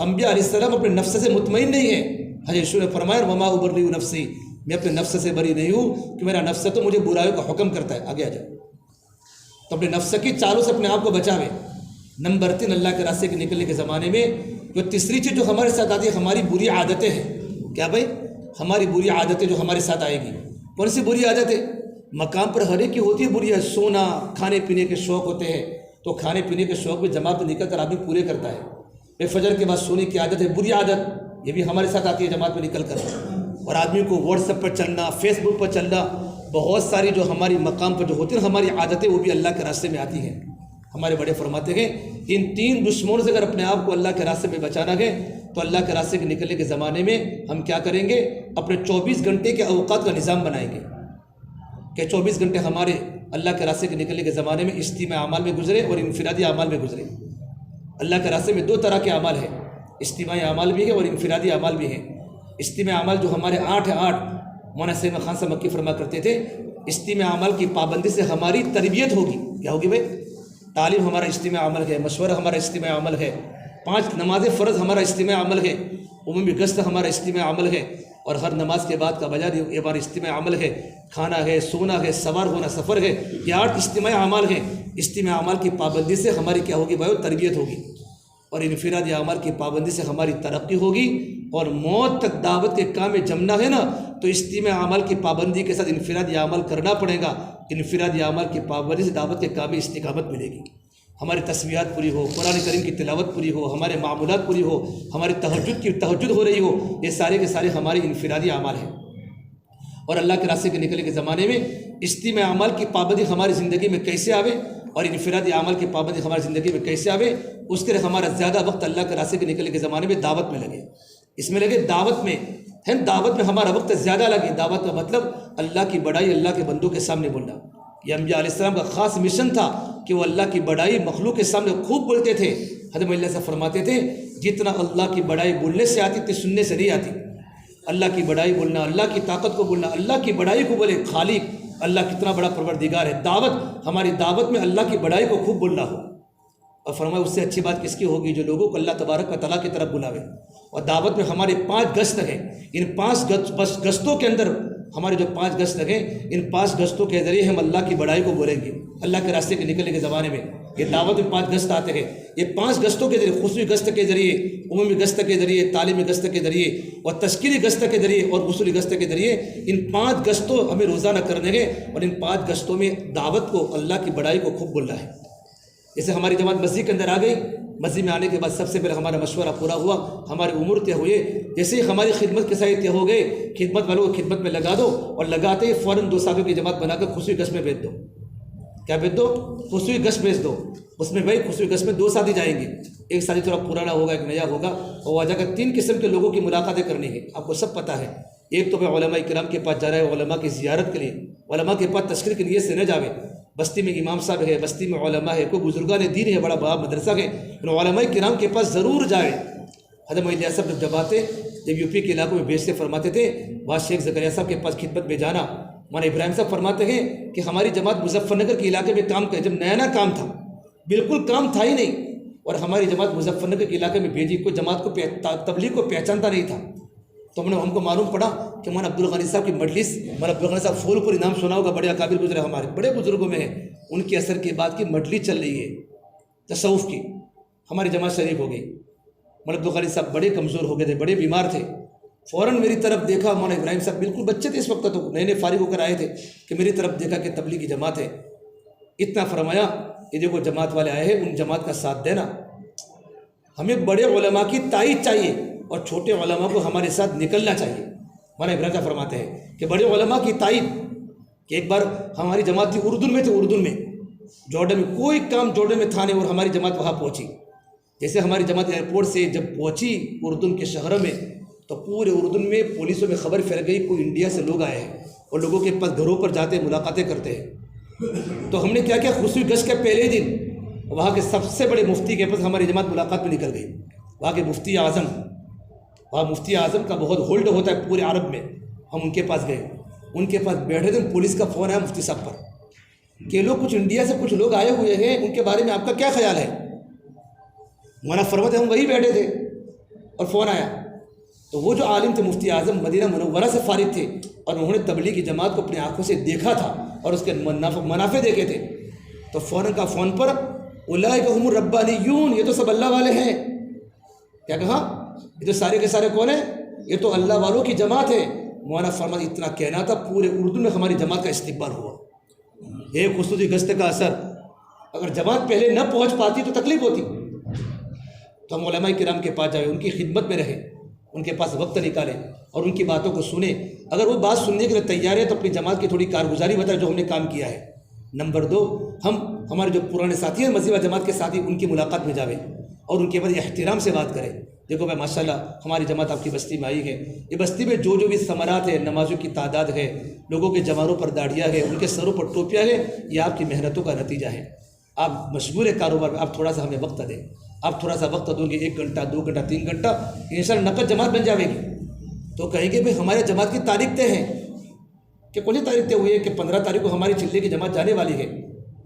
انبیاء علیہ السلام اپنے نفس سے مطمئن نہیں ہیں۔ حضرت یسوع نے فرمایا وما ابرئ نفسی، میں اپنے نفس سے بری نہیں ہوں کہ میرا نفس تو مجھے برائیوں کا حکم کرتا ہے۔ آگے آ جاؤ، تو اپنے نفس کی چالوں سے اپنے آپ کو بچاوے۔ نمبر 3، اللہ کے راستے کے نکلنے کے زمانے میں جو تیسری چیز جو ہمارے ساتھ آتی ہے ہماری بری عادتیں ہیں۔ کیا بھائی؟ ہماری بری عادتیں جو ہمارے ساتھ آئے گی۔ کون سی بری عادتیں؟ مقام پر ہر ایک کی ہوتی ہے بری ہے، سونا، کھانے پینے کے شوق ہوتے ہیں، تو کھانے پینے کے شوق میں جماعت میں نکل کر آدمی پورے کرتا ہے۔ فجر کے بعد سونے کی عادت ہے، بری عادت، یہ بھی ہمارے ساتھ آتی ہے جماعت میں نکل کر۔ اور آدمی کو واٹس ایپ پر چلنا، فیس بک پر چلنا، بہت ساری جو ہماری مقام پر جو ہوتی ہیں ہماری عادتیں، وہ بھی اللہ کے راستے میں آتی ہیں۔ ہمارے بڑے فرماتے ہیں ان 3 دشمنوں سے اگر اپنے آپ کو اللہ کے راستے میں بچانا ہے تو اللہ کے راستے کے نکلنے کے زمانے میں ہم کیا کریں گے؟ اپنے 24 گھنٹے کے اوقات کا نظام بنائیں گے کہ 24 گھنٹے ہمارے اللہ کے راستے کے نکلنے کے زمانے میں اجتماعی اعمال میں گزرے اور انفرادی اعمال میں گزرے۔ اللہ کے راستے میں 2 طرح کے اعمال ہیں، اجتماعی اعمال بھی ہے اور انفرادی اعمال بھی ہیں۔ اجتماعی اعمال جو ہمارے 8 مولانا سید خان صاحب مکی فرما کرتے تھے، اجتماعی اعمال کی پابندی سے ہماری تربیت ہوگی۔ کیا ہوگی بھائی؟ تعلیم ہمارا اجتماعی عمل ہے، مشورہ ہمارا اجتماعی عمل ہے، 5 نماز فرض ہمارا اجتماعی عمل ہے، عمومی گشت ہمارا اجتماعی عمل ہے، اور ہر نماز کے بعد کا بجا یہ ہمارا اجتماعی عمل ہے، کھانا ہے، سونا ہے، سوار ہونا، سفر ہے، یہ 8 اجتماعی اعمال ہیں۔ اجتماعی اعمال کی پابندی سے ہماری کیا ہوگی بھائی؟ تربیت ہوگی، اور انفرادی اعمال کی پابندی سے ہماری ترقی ہوگی، اور موت تک دعوت کے کام میں جمنا ہے نا، تو اجتماعی اعمال کی پابندی کے ساتھ انفرادی اعمال کرنا پڑے گا۔ انفرادی اعمال کی پابندی سے دعوت کے کام میں استقامت ملے گی، ہماری تسبیحات پوری ہو، قرآن کریم کی تلاوت پوری ہو، ہمارے معمولات پوری ہو، ہماری تہجد ہو رہی ہو، یہ سارے کے سارے ہمارے انفرادی اعمال ہیں۔ اور اللہ کے راستے کے نکلنے کے زمانے میں اجتماعی اعمال کی پابندی ہماری زندگی میں کیسے آوے اور انفرادی اعمال کی پابندی ہماری زندگی میں کیسے آوے، اس کے لیے ہمارا زیادہ وقت اللہ کے راستے کے نکلنے کے زمانے میں دعوت میں لگے، اس میں لگے، دعوت میں ہے، دعوت میں ہمارا وقت زیادہ لگے۔ دعوت کا مطلب اللہ کی بڑائی اللہ کے بندوں کے سامنے بولنا۔ یہ انبیاء علیہ السلام کا خاص مشن تھا کہ وہ اللہ کی بڑائی مخلوق کے سامنے خوب بولتے تھے۔ حضرت اللہ سے فرماتے تھے جتنا اللہ کی بڑائی بولنے سے آتی تھی سننے سے نہیں آتی۔ اللہ کی بڑائی بولنا، اللہ کی طاقت کو بولنا، اللہ کی بڑائی کو بولے، خالق اللہ کتنا بڑا پروردگار ہے۔ دعوت، ہماری دعوت میں اللہ کی بڑائی کو خوب بولنا ہو، اور فرمایا اس سے اچھی بات کس کی ہوگی جو لوگوں کو اللہ تبارک و تعالیٰ کی طرف بلاوے۔ اور دعوت میں ہمارے 5 گشت ہیں، ان 5 گشتوں کے اندر ہمارے جو 5 گشت ہیں، ان 5 گشتوں کے ذریعے ہم اللہ کی بڑائی کو بولیں گے۔ اللہ کے راستے کے نکلنے کے زمانے میں یہ دعوت میں 5 گشت آتے ہیں، یہ 5 گشتوں کے ذریعے، خصوصی گشت کے ذریعے، عمومی گشت کے ذریعے، تعلیمی گشت کے ذریعے، اور تشکیلی گشت کے ذریعے، اور غسلی گشت کے ذریعے، ان 5 گشتوں ہمیں روزانہ کرنے ہیں، اور ان 5 گشتوں میں دعوت کو، اللہ کی بڑائی کو خوب بولنا ہے۔ جیسے ہماری جماعت مسجد کے اندر آ گئی، مسجد میں آنے کے بعد سب سے پہلے ہمارا مشورہ پورا ہوا، ہمارے امور طے ہوئے، جیسے ہی ہماری خدمت کے ساتھ طے ہو گئے، خدمت والوں کو خدمت میں لگا دو، اور لگاتے ہی فوراً 2 ساتھیوں کی جماعت بنا کر خصوصی گشت میں بھیج دو۔ کیا بھیج دو؟ خصوصی گشت بھیج دو۔ اس میں بھائی خصوصی گشت میں 2 ساتھی جائیں گے، ایک ساتھی تھوڑا پرانا ہوگا، ایک نیا ہوگا، اور وہاں جا کر 3 قسم کے لوگوں کی ملاقاتیں کرنی ہے، آپ کو سب پتہ ہے۔ ایک تو بھائی علماء کرام کے پاس جا رہا ہے، علماء کی زیارت کے لیے، علماء کے پاس تشکیل کی نیت سے نہ جاوے۔ بستی میں امام صاحب ہے، بستی میں علماء ہے، کوئی بزرگان دین ہے، بڑا مدرسہ ہے، علماء کرام کے پاس ضرور جائے۔ حضرت الیاس صاحب جب آتے، جب یوپی کے علاقوں میں بیچتے فرماتے تھے، وہاں شیخ زکریا صاحب کے پاس خدمت میں جانا۔ مولانا ابراہیم صاحب فرماتے ہیں کہ ہماری جماعت مظفر نگر کے علاقے میں کام جب نیا کام تھا، بالکل کام تھا ہی نہیں، اور ہماری جماعت مظفر نگر کے علاقے میں بھیجی، کوئی جماعت کو تبلیغ کو پہچانتا نہیں تھا، تو ہم کو معلوم پڑا کہ مولانا عبدالغنی صاحب کی مجلس، مولانا عبدالغنی صاحب پھول پور نام سنا ہوگا، بڑے اکابر گزرے ہمارے، بڑے بزرگوں میں ہیں، ان کے اثر کے بعد کی مجلس چل رہی ہے تصوف کی، ہماری جماعت شریک ہو گئی۔ مولانا عبدالغنی صاحب بڑے کمزور ہو گئے تھے، بڑے بیمار تھے، فوراً میری طرف دیکھا، مولانا ابراہیم صاحب بالکل بچے تھے اس وقت، تو نئے فارغ ہو کر آئے تھے، کہ میری طرف دیکھا کہ تبلیغی جماعت ہے، اتنا فرمایا کہ دیکھو جماعت والے آئے ہیں، ان جماعت کا ساتھ دینا، ہمیں بڑے علماء کی تائید چاہیے اور چھوٹے علماء کو ہمارے ساتھ نکلنا چاہیے۔ مولانا ابراہیم صاحب فرماتے ہیں کہ بڑے علماء کی تائید، کہ ایک بار ہماری جماعت تھی اردن میں، جارڈن میں کوئی کام جارڈن میں تھا نہیں، اور ہماری جماعت وہاں پہنچی۔ جیسے ہماری جماعت ایئرپورٹ سے جب پہنچی اردن کے شہروں میں، تو پورے اردن میں پولیسوں میں خبر پھیل گئی کوئی انڈیا سے لوگ آئے ہیں، اور لوگوں کے پاس گھروں پر جاتے ہیں، ملاقاتیں کرتے ہیں۔ تو ہم نے کیا کیا، خصوصی گشت کے پہلے دن وہاں کے سب سے بڑے مفتی کے پاس ہماری جماعت ملاقات میں نکل گئی۔ وہاں کے مفتی اعظم، وہاں مفتی اعظم کا بہت ہولڈ ہوتا ہے پورے عرب میں، ہم ان کے پاس گئے، ان کے پاس بیٹھے تھے، پولیس کا فون آیا مفتی صاحب پر کہ لوگ کچھ انڈیا سے کچھ لوگ آئے ہوئے ہیں، ان کے بارے میں آپ کا کیا خیال ہے؟ مولانا فرماتے ہم وہی بیٹھے تھے اور فون آیا۔ تو وہ جو عالم تھے مفتی اعظم مدینہ منورہ سے فارغ تھے، اور انہوں نے تبلیغی جماعت کو اپنی آنکھوں سے دیکھا تھا اور اس کے منافع دیکھے تھے۔ تو فون پر اولئک هم الربانیون، یہ تو سب اللہ والے ہیں۔ کیا کہا؟ یہ تو سارے کے سارے کون ہیں؟ یہ تو اللہ والوں کی جماعت ہے۔ مولانا فرماتے اتنا کہنا تھا، پورے اردو میں ہماری جماعت کا استقبال ہوا۔ ایک خصوصی گشت کا اثر، اگر جماعت پہلے نہ پہنچ پاتی تو تکلیف ہوتی، تو ہم علماء کرام کے پاس جائیں، ان کی خدمت میں رہیں، ان کے پاس وقت نکالیں اور ان کی باتوں کو سنیں۔ اگر وہ بات سننے کے لیے تیار ہے تو اپنی جماعت کی تھوڑی کارگزاری بتائیں جو ہم نے کام کیا ہے۔ نمبر 2، ہم ہمارے جو پرانے ساتھی ہیں مذہبہ جماعت کے ساتھی، ان کی ملاقات میں جاویں اور ان کے بعد احترام سے بات کریں۔ دیکھو بھائی ماشاءاللہ ہماری جماعت آپ کی بستی میں آئی ہے، یہ بستی میں جو بھی ثمرات ہے، نمازوں کی تعداد ہے، لوگوں کے جوانوں پر داڑھیاں ہے، ان کے سروں پر ٹوپیاں ہے، یہ آپ کی محنتوں کا نتیجہ ہے۔ آپ مشغول کاروبار میں، آپ تھوڑا سا ہمیں وقت دیں، آپ تھوڑا سا وقت دو گے، 1 گھنٹہ 2 گھنٹہ 3 گھنٹہ، انشاءاللہ نقد جماعت بن جاوے گی۔ تو کہیں گے بھائی ہمارے جماعت کی تاریخ طے ہے کہ کون سی تاریخ طے ہوئی ہے کہ 15 تاریخ کو ہماری چلے کی جماعت جانے والی ہے۔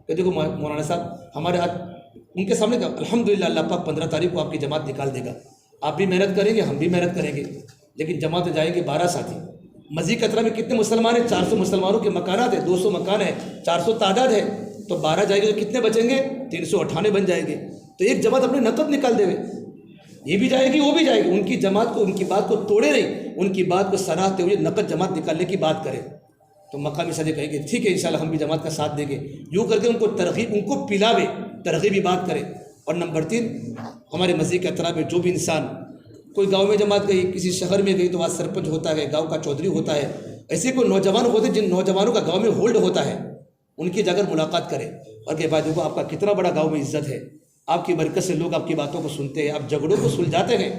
کہ دیکھو مولانا صاحب ہمارے ہاتھ ان کے سامنے کہا الحمدللہ اللہ پاک 15 تاریخ کو آپ کی جماعت نکال دے گا، آپ بھی محنت کریں گے، ہم بھی محنت کریں گے، لیکن جماعت جائیں گے 12 ساتھی۔ مزید قطرہ میں کتنے مسلمان ہیں؟ 400 مسلمانوں کے مکانات ہیں، 200 مکان ہیں، 400 تعداد ہے، تو 12 جائے گے تو کتنے بچیں گے؟ 398 بن جائے گے۔ تو ایک جماعت اپنے نقد نکال دے، یہ بھی جائے گی وہ بھی جائے گی، ان کی جماعت کو، ان کی بات کو توڑے نہیں، ان کی بات کو سراہتے ہوئے نقد جماعت نکالنے کی بات کرے۔ تو مقامی صدی کہیں گے ٹھیک ہے انشاءاللہ ہم بھی جماعت کا ساتھ دیں گے، یوں کر کے ان کو ترغیب، ان کو پلاوے، ترغیبی بات کرے۔ اور نمبر 3، ہمارے مسجد کے اطراف میں جو بھی انسان، کوئی گاؤں میں جماعت گئی، کسی شہر میں گئی تو وہاں سرپنچ ہوتا ہے، گاؤں کا چودھری ہوتا ہے، ایسے کوئی نوجوان ہوتے جن نوجوانوں کا گاؤں میں ہولڈ ہوتا ہے، ان کی جگہ ملاقات کرے اور کہ بھائی دیکھو آپ کا کتنا بڑا گاؤں میں عزت ہے، آپ کی برکت سے لوگ آپ کی باتوں کو سنتے ہیں، آپ جھگڑوں کو سلجھاتے ہیں،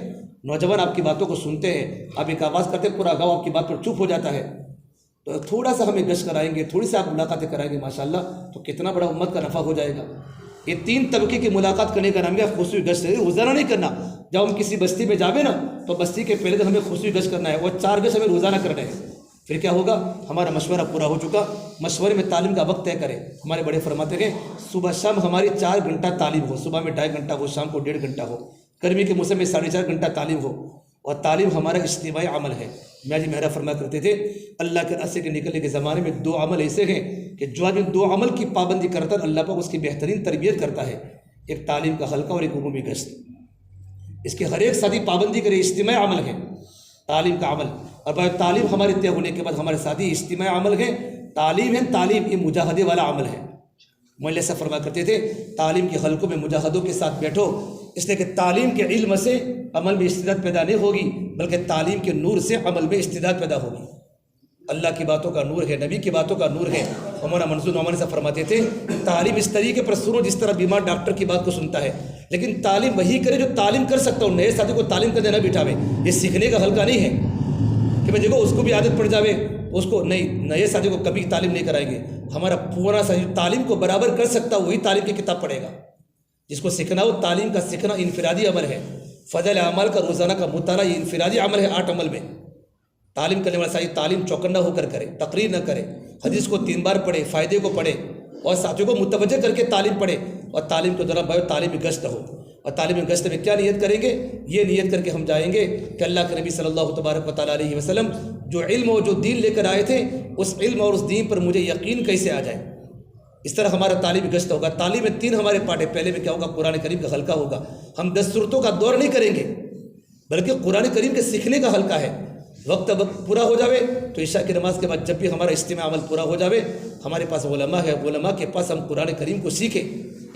نوجوان آپ کی باتوں کو سنتے ہیں، آپ ایک آواز کرتے پورا گاؤں آپ کی بات پر چپ ہو جاتا ہے۔ تو تھوڑا سا ہمیں گشت کرائیں گے، تھوڑی سی آپ ملاقاتیں کرائیں گے ماشاءاللہ، تو کتنا بڑا امت کا نفع ہو جائے گا۔ یہ 3 طبقے کی ملاقات کرنے کا نام ہے خصوصی گشت ہے، روزانہ نہیں کرنا۔ جب ہم کسی بستی میں جاوے نا تو بستی کے پہلے دن ہمیں خصوصی گشت کرنا ہے، اور 4 گشت ہمیں روزانہ کرنا ہے۔ پھر کیا ہوگا؟ ہمارا مشورہ پورا ہو چکا، مشورے میں تعلیم کا وقت طے کریں۔ ہمارے بڑے فرماتے ہیں صبح شام ہماری 4 گھنٹہ تعلیم ہو، صبح میں 2.5 گھنٹہ ہو، شام کو 1.5 گھنٹہ ہو، گرمی کے موسم میں 4.5 گھنٹہ تعلیم ہو۔ اور تعلیم ہمارا اجتماعی عمل ہے۔ میاں مہرا فرمایا کرتے تھے اللہ کے راستے کے نکلنے کے زمانے میں 2 عمل ایسے ہیں کہ جو آدمی 2 عمل کی پابندی کرتا ہے اللہ پاک اس کی بہترین تربیت کرتا ہے، ایک تعلیم کا حلقہ اور ایک عمومی گشت۔ اس کے ہر ایک ساتھی پابندی کرے، اجتماعی عمل ہے تعلیم کا عمل۔ اور بھائی تعلیم ہمارے طے ہونے کے بعد ہمارے ساتھی اجتماعی عمل ہے، تعلیم ہے، تعلیم یہ مجاہدے والا عمل ہے۔ مولوی صاحب فرمایا کرتے تھے تعلیم کے حلقوں میں مجاہدوں کے ساتھ بیٹھو، اس لیے کہ تعلیم کے علم سے عمل میں استعداد پیدا نہیں ہوگی بلکہ تعلیم کے نور سے عمل میں استعداد پیدا ہوگی۔ اللہ کی باتوں کا نور ہے، نبی کی باتوں کا نور ہے۔ ہمارا منظور نعمان صاحب فرماتے تھے تعلیم اس طریقے پر سنو جس طرح بیمار ڈاکٹر کی بات کو سنتا ہے، لیکن تعلیم وہی کرے جو تعلیم کر سکتا ہو، نئے ساتھی کو تعلیم کرنے نہ بٹھاوے۔ یہ سیکھنے کا حلقہ نہیں ہے کہ میں دیکھو اس کو بھی عادت پڑ جاوے، اس کو نہیں، نئے ساتھی کو کبھی تعلیم نہیں کرائیں گے۔ ہمارا پورا ساتھی تعلیم کو برابر کر سکتا وہی تعلیم کی کتاب پڑھے گا۔ جس کو سیکھنا ہو، تعلیم کا سیکھنا انفرادی عمل ہے، فضل اعمال کا روزانہ کا مطالعہ یہ انفرادی عمل ہے۔ 8 عمل میں تعلیم کرنے والا ساتھی تعلیم چوکنا ہو کر کرے، تقریر نہ کرے، حدیث کو 3 بار پڑھے، فائدے کو پڑھے اور ساتھیوں کو متوجہ کر کے تعلیم پڑھے۔ اور تعلیم کے دوران بھائی تعلیمی گشت ہو، اور تعلیمی گشت میں کیا نیت کریں گے؟ یہ نیت کر کے ہم جائیں گے کہ اللہ کے نبی صلی اللہ تبارک و تعالیٰ علیہ وسلم جو علم اور جو دین لے کر آئے تھے اس علم اور اس دین پر مجھے یقین کیسے آ جائے۔ اس طرح ہمارا تعلیمی گشت ہوگا۔ تعلیم میں 3 ہمارے پارٹ ہے۔ پہلے میں کیا ہوگا؟ قرآن کریم کا حلقہ ہوگا۔ ہم 10 صورتوں کا دور نہیں کریں گے بلکہ قرآن کریم کے سیکھنے کا حلقہ ہے۔ وقت پورا ہو جاوے تو عشاء کی نماز کے بعد جب بھی ہمارا اجتماع عمل پورا ہو جاوے، ہمارے پاس علماء ہے، علماء کے پاس ہم قرآن کریم کو سیکھیں۔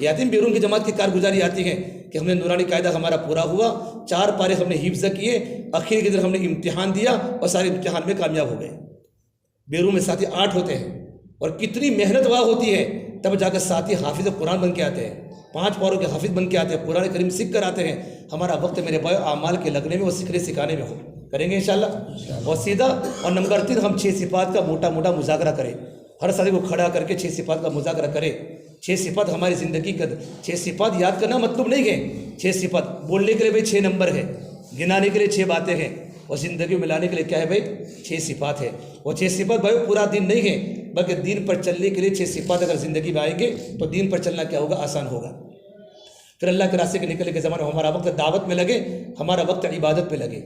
یاتیم بیرون کی جماعت کی کارگزاری آتی ہے کہ ہم نے نورانی قاعدہ ہمارا پورا ہوا، 4 پارے ہم نے حفظ کیے، آخر کے دن ہم نے امتحان دیا اور سارے امتحان میں کامیاب ہو گئے۔ بیرون میں ساتھی 8 ہوتے ہیں اور کتنی محنت وہاں ہوتی ہے۔ تب جا کر ساتھی حافظ قرآن بن کے آتے ہیں، 5 پاروں کے حافظ بن کے آتے ہیں، قرآن کریم سیکھ کر آتے ہیں۔ ہمارا وقت میرے بھائی اعمال کے لگنے میں اور سیکھنے سکھانے میں ہو، کریں گے انشاءاللہ۔ اور سیدھا اور نمبر 3 ہم 6 صفات کا موٹا موٹا مذاکرہ کریں، ہر ساتھی کو کھڑا کر کے 6 صفات کا مذاکرہ کریں۔ 6 صفات ہماری زندگی کا، 6 صفات یاد کرنا مطلب نہیں ہے، 6 صفات بولنے کے لیے بھائی 6 نمبر ہے، گنانے کے لیے 6 باتیں ہیں، اور زندگی میں لانے کے لیے کیا ہے بھائی 6 صفات ہے۔ اور 6 صفات بھائی پورا دین نہیں ہے، بلکہ دین پر چلنے کے لیے 6 صفات اگر زندگی میں آئیں گے تو دین پر چلنا کیا ہوگا، آسان ہوگا۔ پھر اللہ کے راستے کے نکلنے کے زمانے میں ہمارا وقت دعوت میں لگے، ہمارا وقت عبادت پہ لگے،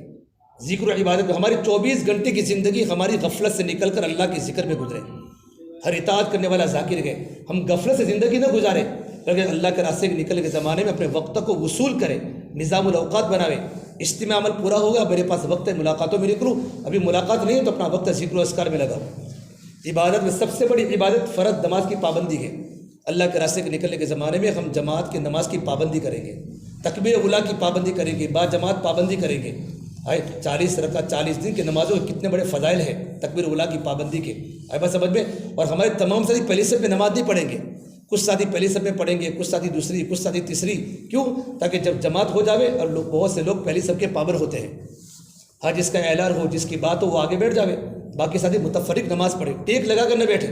ذکر و عبادت میں۔ ہماری 24 گھنٹے کی زندگی ہماری غفلت سے نکل کر اللہ کے ذکر میں گزرے، ہر اطاعت کرنے والا ذاکر ہے۔ ہم غفلت سے زندگی نہ گزارے، بلکہ اللہ کے راستے کے نکلنے کے زمانے میں اپنے وقت کو وصول کرے، نظام الاوقات بناوے۔ اجتماع عمل پورا ہوگا، میرے پاس وقت ہے ملاقاتوں میں نکلوں، ابھی ملاقات نہیں ہے تو اپنا وقت ذکر و اذکار میں لگاؤ۔ عبادت میں سب سے بڑی عبادت فرض نماز کی پابندی ہے۔ اللہ کے راستے کے نکلنے کے زمانے میں ہم جماعت کی نماز کی پابندی کریں گے، تکبیر اولیٰ کی پابندی کریں گے، با جماعت پابندی کریں گے۔ 40 رکعت 40 دن کی نمازوں کے کتنے بڑے فضائل ہیں تکبیر اولیٰ کی پابندی کے، بات سمجھ میں۔ اور ہمارے تمام ساتھی پہلی صف میں نماز نہیں پڑھیں گے، کچھ ساتھی پہلی صف میں پڑھیں گے، کچھ ساتھی دوسری، کچھ ساتھی تیسری۔ کیوں؟ تاکہ جب جماعت ہو جاوے اور بہت سے لوگ پہلی صف کے پابند ہوتے ہیں، ہاں جس کا اعلان ہو، جس کی بات ہو وہ آگے بیٹھ جاوے، باقی ساتھی متفرق نماز پڑھے، ٹیک لگا کر نہ بیٹھے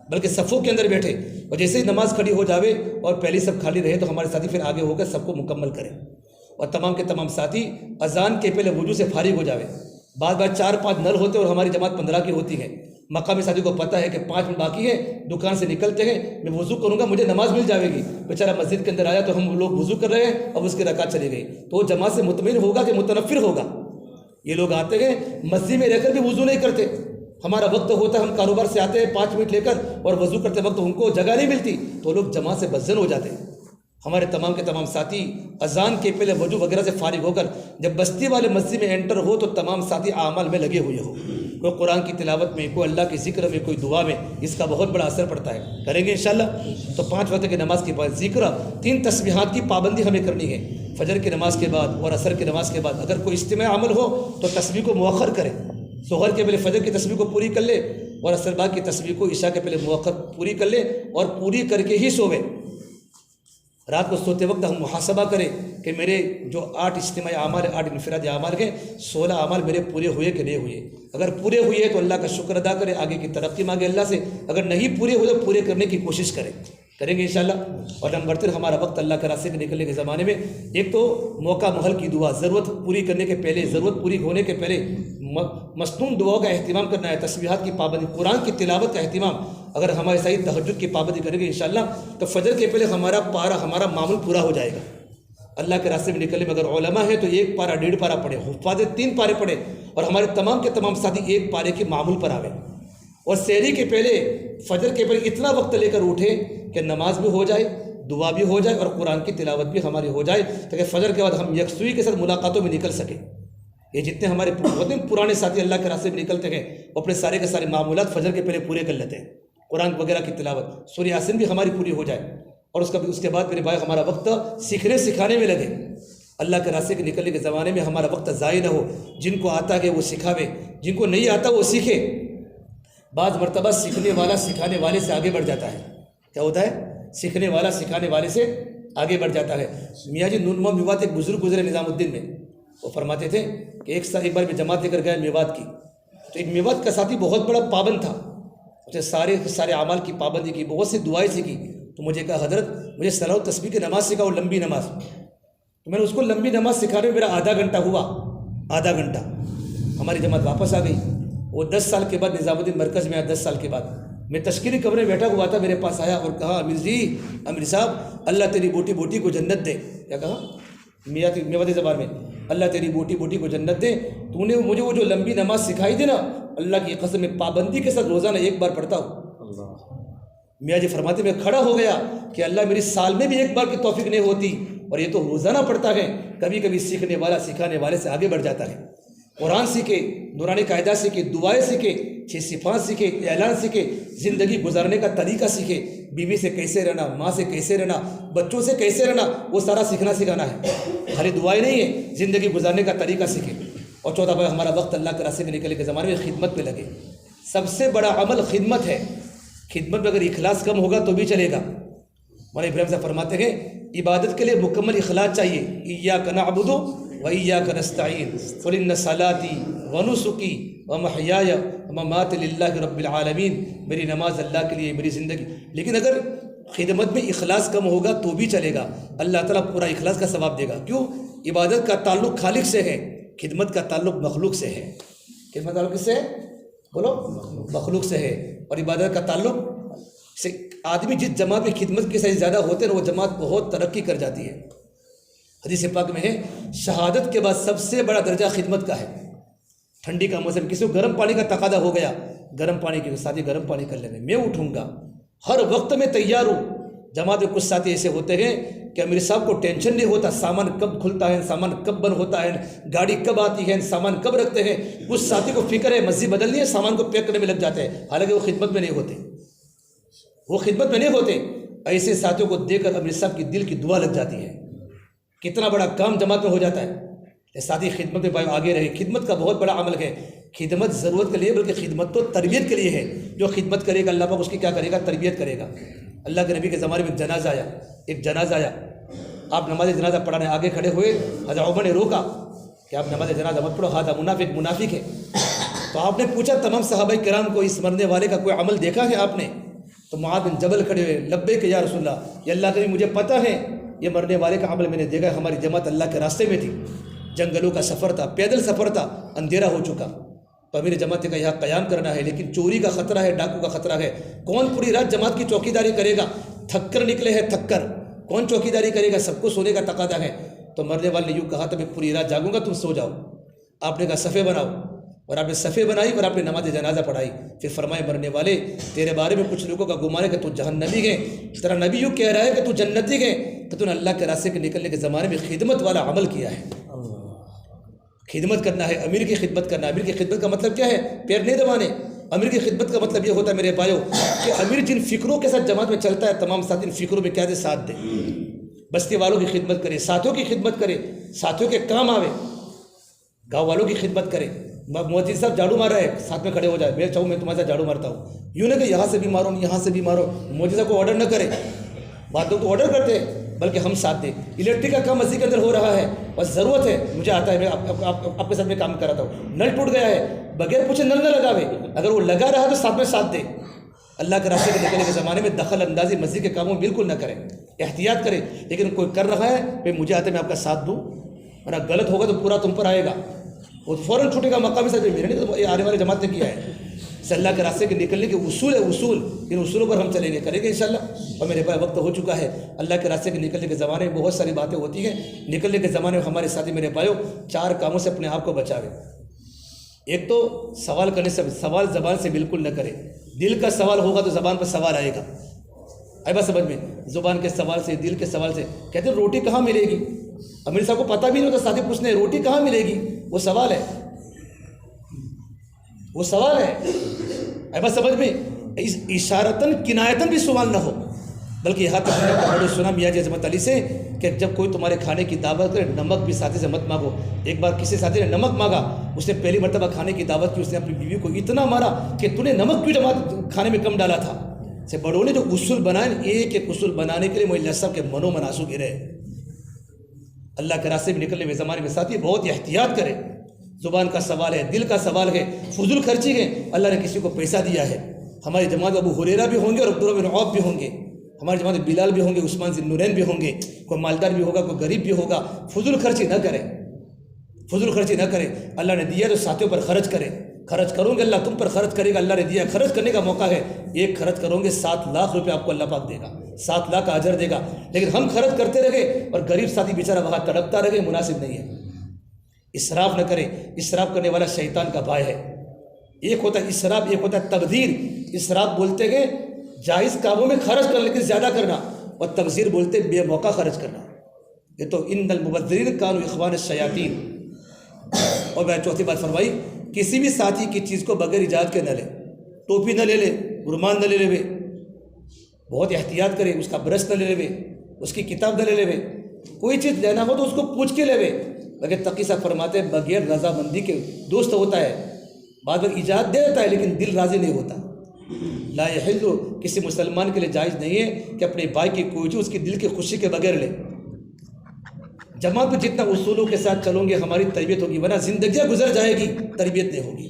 بلکہ صفوں کے اندر بیٹھے۔ اور جیسے ہی نماز کھڑی ہو جاوے اور پہلی صف خالی رہے تو ہمارے ساتھی پھر آگے ہو کر سب کو مکمل کریں۔ اور تمام کے تمام ساتھی اذان کے پہلے وضو سے فارغ ہو جاوے۔ بعض بار 4-5 نل ہوتے اور ہماری جماعت 15 کی ہوتی ہے، مقامی ساتھی کو پتہ ہے کہ 5 منٹ باقی ہے، دکان سے نکلتے ہیں، میں وضو کروں گا مجھے نماز مل جائے گی، بیچارہ مسجد کے اندر آیا تو ہم لوگ وضو کر رہے ہیں، اب اس کی رکعت چلی گئی، تو وہ جماعت سے مطمئن ہوگا کہ متنفر ہوگا۔ یہ لوگ آتے ہیں مسجد میں رہ کر بھی وضو نہیں کرتے، ہمارا وقت ہوتا ہے ہم کاروبار سے آتے ہیں 5 منٹ لے کر اور وضو کرتے وقت ان کو جگہ نہیں ملتی تو لوگ جماعت سے بدزن ہو جاتے ہیں۔ ہمارے تمام کے تمام ساتھی اذان کے پہلے وضو وغیرہ سے فارغ ہو کر جب بستی والے مسجد میں انٹر ہو تو تمام ساتھی اعمال میں لگے ہوئے ہو، کوئی قرآن کی تلاوت میں، کوئی اللہ کے ذکر میں، کوئی دعا میں، اس کا بہت بڑا اثر پڑتا ہے۔ کریں گے انشاءاللہ۔ تو 5 وقت کی نماز کے بعد ذکر، 3 تسبیحات کی پابندی ہمیں کرنی ہے، فجر کی نماز کے بعد اور عصر کی نماز کے بعد۔ اگر کوئی اجتماع عمل ہو تو تسبیح کو مؤخر کرے، ظہر کے پہلے فجر کی تسبیح کو پوری کر لے اور عصر بعد کی تسبیح کو عشاء کے پہلے مؤخر پوری کر لے اور پوری کر کے ہی سوے۔ رات کو سوتے وقت ہم محاسبہ کریں کہ میرے جو 8 اجتماعی اعمال 8 انفرادی اعمال ہیں 16 اعمال میرے پورے ہوئے کہ نہیں ہوئے۔ اگر پورے ہوئے تو اللہ کا شکر ادا کرے، آگے کی ترقی مانگے اللہ سے، اگر نہیں پورے ہوئے تو پورے کرنے کی کوشش کریں گے انشاءاللہ۔ اور نمبر 3 ہمارا وقت اللہ کے راستے میں نکلنے کے زمانے میں ایک تو موقع محل کی دعا، ضرورت پوری کرنے کے پہلے، ضرورت پوری ہونے کے پہلے مصنون دعاؤں کا اہتمام کرنا ہے، تسبیحات کی پابندی، قرآن کی تلاوت کا اہتمام۔ اگر ہمارے صحیح تہجد کی پابندی کریں گے انشاءاللہ تو فجر کے پہلے ہمارا معمول پورا ہو جائے گا۔ اللہ کے راستے میں نکلنے میں اگر علماء ہے تو 1 پارہ 1.5 پارہ پڑھے، حفاظ 3 پارے پڑھے اور ہمارے تمام کے تمام ساتھی 1 پارے کے معمول پر آوے۔ اور سحری کے پہلے، فجر کے پہلے اتنا وقت لے کر اٹھے کہ نماز بھی ہو جائے، دعا بھی ہو جائے اور قرآن کی تلاوت بھی ہماری ہو جائے، تاکہ فجر کے بعد ہم یکسوئی کے ساتھ ملاقاتوں میں نکل سکیں۔ یہ جتنے ہمارے پرانے ساتھی اللہ کے راستے میں نکلتے ہیں وہ اپنے سارے کے سارے معمولات فجر کے پہلے پورے کر لیتے ہیں، قرآن وغیرہ کی تلاوت، سورہ یاسین بھی ہماری پوری ہو جائے۔ اور اس کے بعد میرے بھائی ہمارا وقت سیکھنے سکھانے میں لگے۔ اللہ کے راستے کے نکلنے کے زمانے میں ہمارا وقت ضائع نہ ہو، جن کو آتا ہے وہ سکھاوے، جن کو نہیں آتا وہ سیکھے۔ بعض مرتبہ سیکھنے والا سکھانے والے سے آگے بڑھ جاتا ہے، کیا ہوتا ہے؟ سیکھنے والا سکھانے والے سے آگے بڑھ جاتا ہے۔ میاں جی نونما میوات ایک بزرگ گزرے نظام الدین میں، وہ فرماتے تھے کہ ایک بار میں جماعت لے کر گیا میوات کی، تو ایک میوات کا ساتھی بہت بڑا پابند تھا، اسے سارے اعمال کی پابندی کی، بہت سی دعائیں سیکھی۔ تو مجھے کہا حضرت مجھے صلاۃ و تسبیح کی نماز سکھاؤ، لمبی نماز۔ تو میں نے اس کو لمبی نماز سکھانے میں میرا آدھا گھنٹہ ہوا، آدھا گھنٹہ۔ ہماری جماعت واپس آ گئی۔ وہ 10 سال کے بعد نظام الدین مرکز میں آیا، 10 سال کے بعد میں تشکیلی کمرے میں بیٹھا ہوا تھا، میرے پاس آیا اور کہا امیر صاحب اللہ تیری بوٹی کو جنت دے۔ کیا کہا؟ میواتی زبان میں، اللہ تیری بوٹی کو جنت دے، تو نے مجھے وہ جو لمبی نماز سکھائی تھی نا، اللہ کی قسم میں پابندی کے ساتھ روزانہ 1 بار پڑھتا ہوں۔ میاں جی فرماتے میں کھڑا ہو گیا کہ اللہ میری سال میں بھی 1 بار کی توفیق نہیں ہوتی، اور یہ تو روزانہ پڑھتا ہے۔ کبھی کبھی سیکھنے والا سکھانے والے سے آگے بڑھ جاتا ہے۔ قرآن سیکھے، نورانی قاعدہ سیکھے، دعائیں سیکھے، 6 صفات سیکھے، اعلان سیکھے، زندگی گزارنے کا طریقہ سیکھے، بیوی سے کیسے رہنا، ماں سے کیسے رہنا، بچوں سے کیسے رہنا، وہ سارا سیکھنا سکھانا ہے۔ خالی دعائیں نہیں ہے، زندگی گزارنے کا طریقہ سیکھے۔ اور چوتھا بھائی ہمارا وقت اللہ کے راستے میں نکلنے کے زمانے میں خدمت پہ لگے۔ سب سے بڑا عمل خدمت ہے، خدمت میں اگر اخلاص کم ہوگا تو بھی چلے گا. مولانا ابراہیم صاحب فرماتے ہیں عبادت کے لیے مکمل اخلاص چاہیے. ایاک نعبد و ایاک نستعین قل ان صلاتی و نسکی و محیای و مماتی للہ رب العالمین. میری نماز اللہ کے لیے، میری زندگی. لیکن اگر خدمت میں اخلاص کم ہوگا تو بھی چلے گا، اللہ تعالیٰ پورا اخلاص کا ثواب دے گا. کیوں؟ عبادت کا تعلق خالق سے ہے، خدمت کا تعلق مخلوق سے ہے. خدمت کا تعلق کس سے ہے؟ بولو. مخلوق سے ہے. اور عبادت کا تعلق سے آدمی جس جماعت میں خدمت کے ساتھ زیادہ ہوتے ہیں وہ جماعت بہت ترقی کر جاتی ہے. حدیث پاک میں ہے شہادت کے بعد سب سے بڑا درجہ خدمت کا ہے. ٹھنڈی کا موسم، کسی کو گرم پانی کا تقاضا ہو گیا، گرم پانی کے ساتھی گرم پانی کر لیں گے، میں اٹھوں گا، ہر وقت میں تیار ہوں. جماعت میں کچھ ساتھی ایسے ہوتے ہیں کہ امیر صاحب کو ٹینشن نہیں ہوتا سامان کب کھلتا ہے، سامان کب بند ہوتا ہے، گاڑی کب آتی ہے، سامان کب رکھتے ہیں. کچھ ساتھی کو فکر ہے مسجد بدلنی ہے، سامان کو پیک کرنے میں لگ جاتے ہیں، حالانکہ وہ خدمت میں نہیں ہوتے، وہ خدمت میں نہیں ہوتے. ایسے ساتھیوں کو دیکھ کر امیر صاحب کی دل کی دعا لگ جاتی ہے. کتنا بڑا کام جماعت میں ہو جاتا ہے. ساتھی خدمت میں آگے رہے. خدمت کا بہت بڑا عمل ہے. خدمت ضرورت کے لیے بلکہ خدمت تو تربیت کے لیے ہے. جو خدمت کرے گا اللہ پاک اس کی کیا کرے گا؟ تربیت کرے گا. اللہ کے نبی کے زمانے میں ایک جنازہ آیا. آپ نماز جنازہ پڑھانے آگے کھڑے ہوئے. حضرت عمر نے روکا کہ آپ نماز جنازہ مت پڑھو، ہاں منافق ہے. تو آپ نے پوچھا تمام صحابہ کرام کو اس مرنے والے کا کوئی عمل دیکھا ہے آپ نے؟ تو معاذ بن جبل کھڑے ہوئے، لبیک یا رسول اللہ، یہ اللہ کے نبی مجھے پتہ ہے یہ مرنے والے کا عمل میں نے دیکھا ہے. ہماری جماعت اللہ کے راستے میں تھی، جنگلوں کا سفر تھا، پیدل سفر تھا، اندھیرا ہو چکا. تو امیر جماعت کا یہاں قیام کرنا ہے، لیکن چوری کا خطرہ ہے، ڈاکو کا خطرہ ہے. کون پوری رات جماعت کی چوکیداری کرے گا؟ تھک کر نکلے ہیں، تھک کر کون چوکیداری کرے گا؟ سب کو سونے کا تقاضا ہے. تو مرنے والے نے یوں کہا تھا میں پوری رات جاگوں گا، تم سو جاؤ. آپ نے کہا صفے بناؤ، اور آپ نے صفے بنائی اور آپ نے نماز جنازہ پڑھائی. پھر فرمائے مرنے والے تیرے بارے میں کچھ لوگوں کا گمان ہے کہ تو جہنمی گئے، تیرا نبی یوں کہہ رہا ہے کہ تو جنتی گئے، کہ تو نے اللہ کے راستے کے نکلنے کے زمانے میں خدمت والا عمل کیا ہے. خدمت کرنا ہے، امیر کی خدمت کرنا. امیر کی خدمت کا مطلب کیا ہے؟ پیر نہیں دبانے. امیر کی خدمت کا مطلب یہ ہوتا ہے میرے بھائیو کہ امیر جن فکروں کے ساتھ جماعت میں چلتا ہے تمام ساتھی ان فکروں میں کیا دے؟ ساتھ دے. بستی والوں کی خدمت کرے، ساتھیوں کی خدمت کرے، ساتھیوں کے کام آوے. گاؤں والوں کی خدمت کرے. مؤذن صاحب جھاڑو مار رہا ہے، ساتھ میں کھڑے ہو جائے، میں چاہوں میں تمہارے ساتھ جھاڑو مارتا ہوں. یوں نہ کہ یہاں سے بھی مارو، یہاں سے بھی مارو. مؤذن صاحب کو آرڈر نہ کرے، باتوں کو آرڈر کرتے ہیں، بلکہ ہم ساتھ دیں. الیکٹرک کا کام مسجد کے اندر ہو رہا ہے، بس ضرورت ہے، مجھے آتا ہے، میں آپ کے ساتھ میں کام کراتا ہوں. نل ٹوٹ گیا ہے، بغیر پوچھے نل نہ لگاوے، اگر وہ لگا رہا تو ساتھ میں ساتھ دے. اللہ کے راستے کے نکلنے کے زمانے میں دخل اندازی مسجد کے کاموں میں بالکل نہ کریں، احتیاط کریں. لیکن کوئی کر رہا ہے پھر مجھے آتا ہے میں آپ کا ساتھ دوں، ورنہ غلط ہوگا تو پورا تم پر آئے گا، وہ فوراً چھوٹے گا. مقامی صاحب میرے نہیں تو آنے والے جماعت نے کیا ہے. اللہ کے راستے کے نکلنے کے اصول ہے، اصول، ان اصولوں پر ہم چلیں گے، کریں گے انشاءاللہ. اور میرے پاس وقت ہو چکا ہے. اللہ کے راستے کے نکلنے کے زمانے میں بہت ساری باتیں ہوتی ہیں. نکلنے کے زمانے میں ہمارے ساتھی میرے بھائیوں 4 کاموں سے اپنے آپ کو بچاوے. ایک تو سوال کرنے سے، سوال زبان سے بالکل نہ کرے. دل کا سوال ہوگا تو زبان پر سوال آئے گا. آئے بات سمجھ میں؟ زبان کے سوال سے، دل کے سوال سے. کہتے ہیں روٹی کہاں ملے گی؟ امیر صاحب کو پتہ بھی نہیں ہوتا، ساتھی پوچھنے ہیں روٹی کہاں ملے گی؟ وہ سوال ہے، وہ سوال ہے. آئے بات سمجھ میں؟ اشارتاً کنایتاً بھی سوال نہ ہو، بلکہ یہاں تک ہم نے سنا میاں جی عظمت علی سے کہ جب کوئی تمہارے کھانے کی دعوت کرے نمک بھی ساتھی سے مت مانگو. ایک بار کسی ساتھی نے نمک مانگا، اس نے پہلی مرتبہ کھانے کی دعوت کی، اس نے اپنی بیوی کو اتنا مارا کہ تو نے نمک کیوں جماعت کھانے میں کم ڈالا تھا. سے بڑوں نے جو اصول بنائے، ایک ایک اصول بنانے کے لیے مولوی صاحب کے منو مناسو گرے. اللہ کے راستے میں نکلنے میں زمانے میں ساتھی بہت احتیاط کرے. زبان کا سوال ہے، دل کا سوال ہے، فضول خرچی ہے. اللہ نے کسی کو پیسہ دیا ہے. ہماری جماعت ابو ہریرہ بھی ہوں گے اور عبداللہ بن عوف بھی ہوں گے. ہماری جماعت بلال بھی ہوں گے، عثمان ذی النورین بھی ہوں گے. کوئی مالدار بھی ہوگا، کوئی غریب بھی ہوگا. فضول خرچی نہ کرے، فضول خرچی نہ کرے. اللہ نے دیا تو ساتھیوں پر خرچ کرے. خرچ کرو گے اللہ تم پر خرچ کرے گا. اللہ نے دیا، خرچ کرنے کا موقع ہے. ایک خرچ کرو گے 7 لاکھ روپے آپ کو اللہ پاک دے گا، 7 لاکھ کا اجر دے گا. لیکن ہم خرچ کرتے رہے اور غریب ساتھی بیچارہ وہاں تڑپتا رہے، مناسب نہیں ہے. اسراف نہ کرے. اسراف کرنے والا شیطان کا بھائی ہے. ایک ہوتا ہے اسراف، ایک ہوتا ہے تبذیر. اسراف بولتے ہیں جائز کاموں میں خرچ کرنا لیکن زیادہ کرنا، اور تبذیر بولتے بے موقع خرچ کرنا. یہ تو ان المبذرین کانوا اخوان الشیاطین. اور میں چوتھی بات فرمائی، کسی بھی ساتھی کی چیز کو بغیر اجازت کے نہ لے. ٹوپی نہ لے لے، رومال نہ لے لے، بہت احتیاط کرے. اس کا برش نہ لے لے، اس کی کتاب نہ لے لے. کوئی چیز لینا ہو تو اس کو پوچھ کے لے. بغیر تقی صاحب فرماتے ہیں بغیر رضامندی کے دوست ہوتا ہے. بعض وقت اجازت دے دیتا ہے لیکن دل راضی نہیں ہوتا. لا یحل کسی مسلمان کے لیے جائز نہیں ہے کہ اپنے بھائی کی کوئی چیز اس کی دل کی خوشی کے بغیر لے. جماعت میں جتنا اصولوں کے ساتھ چلوں گے ہماری تربیت ہوگی، ورنہ زندگیاں گزر جائے گی، تربیت نہیں ہوگی.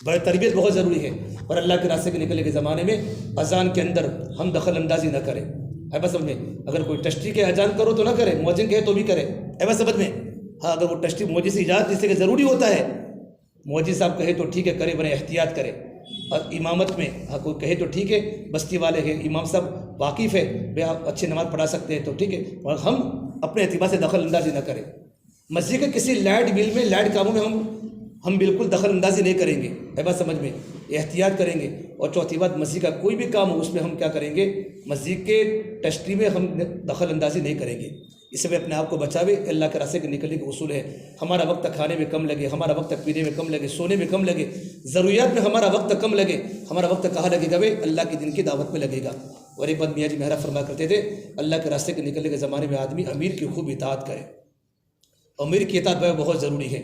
بڑی تربیت بہت ضروری ہے. اور اللہ کے راستے کے نکلنے کے زمانے میں اذان کے اندر ہم دخل اندازی نہ کریں. اے بس سمجھ میں، اگر کوئی ٹشٹی کے اذان کرو تو نہ کرے، مؤذن کہے تو بھی کرے. اے بس سمجھ میں، ہاں اگر وہ ٹشٹی مؤذن سے اجازت جس سے کہ ضروری ہوتا ہے، مؤذن صاحب کہے تو ٹھیک ہے کرے، ورنہ احتیاط کرے. اور امامت میں ہاں کوئی کہے تو ٹھیک ہے، بستی والے ہیں، امام صاحب واقف ہے، بھائی آپ اچھی نماز پڑھا سکتے ہیں تو ٹھیک ہے، اور ہم اپنے اعتبار سے دخل اندازی نہ کریں. مسجد کے کسی لائٹ بل میں، لائٹ کاموں میں ہم بالکل دخل اندازی نہیں کریں گے. ہے بات سمجھ میں، احتیاط کریں گے. اور چوتھی بات، مسجد کا کوئی بھی کام ہو اس میں ہم کیا کریں گے، مسجد کے ٹشٹری میں ہم دخل اندازی نہیں کریں گے. اس سے اپنے آپ کو بچاوے. اللہ کے راستے کے نکلنے کے اصول ہے. ہمارا وقت کھانے میں کم لگے، ہمارا وقت پینے میں کم لگے، سونے میں کم لگے، ضروریات میں ہمارا وقت کم لگے. ہمارا وقت کہاں لگے گا؟ اللہ کے دین کی دعوت میں لگے گا. اور ایک بات میاں جی مہرا فرما کرتے تھے، اللہ کے راستے کے نکلنے کے زمانے میں آدمی امیر کی خوب اطاعت کرے. امیر کی اطاعت بہت ضروری ہے.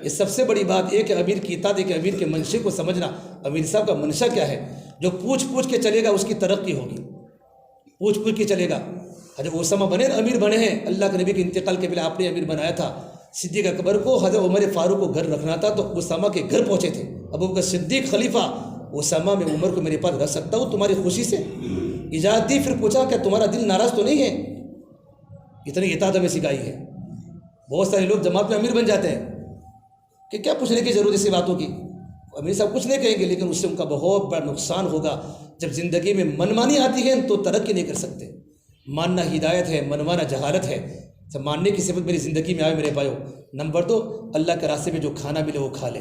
یہ سب سے بڑی بات یہ کہ امیر کی اطاعت ہے کہ امیر کے منشے کو سمجھنا. امیر صاحب کا منشا کیا ہے؟ جو پوچھ کے چلے گا اس کی ترقی ہوگی. پوچھ کے چلے گا. حضرت اسامہ بنے امیر بنے ہیں، اللہ کے نبی کے انتقال کے پہلے آپ نے امیر بنایا تھا. صدیق اکبر کو حضرت عمر فاروق کو گھر رکھنا تھا تو اسامہ کے گھر پہنچے تھے. ابو بکر صدیق خلیفہ، اسامہ میں عمر کو میرے پاس رکھ سکتا ہوں تمہاری خوشی سے؟ اجازت دی. پھر پوچھا کہ تمہارا دل ناراض تو نہیں ہے؟ اتنی اطاعت ہمیں سکھائی ہے. بہت سارے لوگ جماعت میں امیر بن جاتے ہیں کہ کیا پوچھنے کی ضرورت اسی باتوں کی. امیر صاحب کچھ نہیں کہیں گے، لیکن اس سے ان کا بہت بڑا نقصان ہوگا. جب زندگی میں منمانی آتی ہے تو ترقی نہیں کر سکتے. ماننا ہدایت ہے، منوانا جہالت ہے. جب ماننے کی صفت میری زندگی میں آئے میرے بھائیو. نمبر 2، اللہ کے راستے میں جو کھانا ملے وہ کھا لے.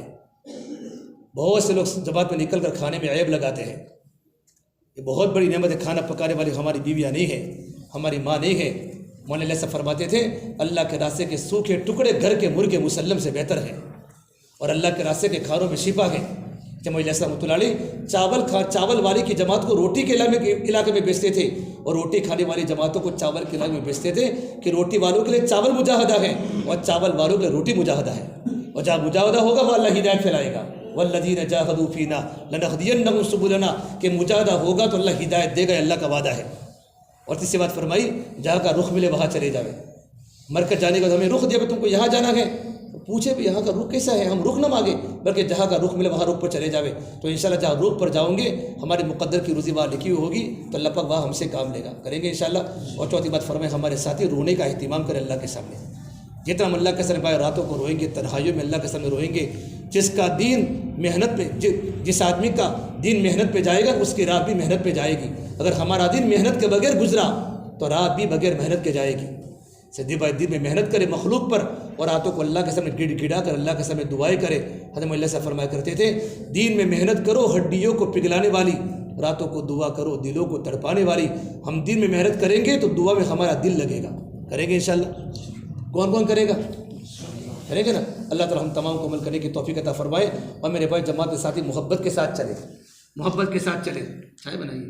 بہت سے لوگ جماعت میں نکل کر کھانے میں عیب لگاتے ہیں. یہ بہت بڑی نعمت ہے. کھانا پکانے والی ہماری بیویاں نہیں ہیں، ہماری ماں نہیں ہے. مولانا علیہ السلام فرماتے تھے اللہ کے راستے کے سوکھے ٹکڑے گھر کے مرغے مسلم سے بہتر ہیں، اور اللہ کے راستے کے کھانوں میں شفا ہے. جب علیہ السلام رحمۃ اللہ علیہ چاول والی کی جماعت کو روٹی کے علاقے میں بیچتے تھے، اور روٹی کھانے والی جماعتوں کو چاول کے علاقے میں بیچتے تھے کہ روٹی والوں کے لیے چاول مجاہدہ ہے اور چاول والوں کے لیے روٹی مجاہدہ ہے. اور جہاں مجاہدہ ہوگا وہ اللہ ہدایت پھیلائے گا. والذین جاہدوا فینا لنہدینہم سبلنا، کہ مجاہدہ ہوگا تو اللہ ہدایت دے گا، اللہ کا وعدہ ہے. اور تیسری بات فرمائی، جہاں کا رخ ملے وہاں چلے جاوے. مر کر جانے کے بعد ہمیں رخ دیا تم کو یہاں جانا ہے، پوچھے بھی یہاں کا رخ کیسا ہے، ہم رخ نہ مانگے بلکہ جہاں کا رخ ملے وہاں رخ پر چلے جاوے. تو انشاءاللہ جہاں رخ پر جاؤں گے ہمارے مقدر کی روزی وہاں لکھی ہوئی ہوگی تو اللہ پاک وہاں ہم سے کام لے گا، کریں گے انشاءاللہ. اور چوتھی بات فرمائے، ہمارے ساتھی رونے کا اہتمام کریں اللہ کے سامنے. جتنا ہم اللہ کے سامنے پائے راتوں کو روئیں گے، تنہائیوں میں اللہ کے سامنے روئیں گے. جس کا دین محنت پہ، جس آدمی کا دین محنت پہ جائے گا اس کی رات بھی محنت پہ جائے گی. اگر ہمارا دین محنت کے بغیر گزرا تو رات بھی بغیر محنت کے جائے گی. دن بھائی دن میں محنت کرے مخلوق پر، اور راتوں کو اللہ کے سامنے گڑ گڑا کر اللہ کے سامنے دعائیں کرے. حضرت اللہ سے فرمایا کرتے تھے دین میں محنت کرو ہڈیوں کو پگھلانے والی، راتوں کو دعا کرو دلوں کو تڑپانے والی. ہم دین میں محنت کریں گے تو دعا میں ہمارا دل لگے گا. کریں گے انشاءاللہ. کون کرے گا؟ کریں گے نا. اللہ تعالی ہم تمام کو عمل کرنے کی توفیق عطا فرمائے. اور میرے بھائی جماعت کے ساتھی محبت کے ساتھ چلے، محبت کے ساتھ چلے. چائے بنائیے.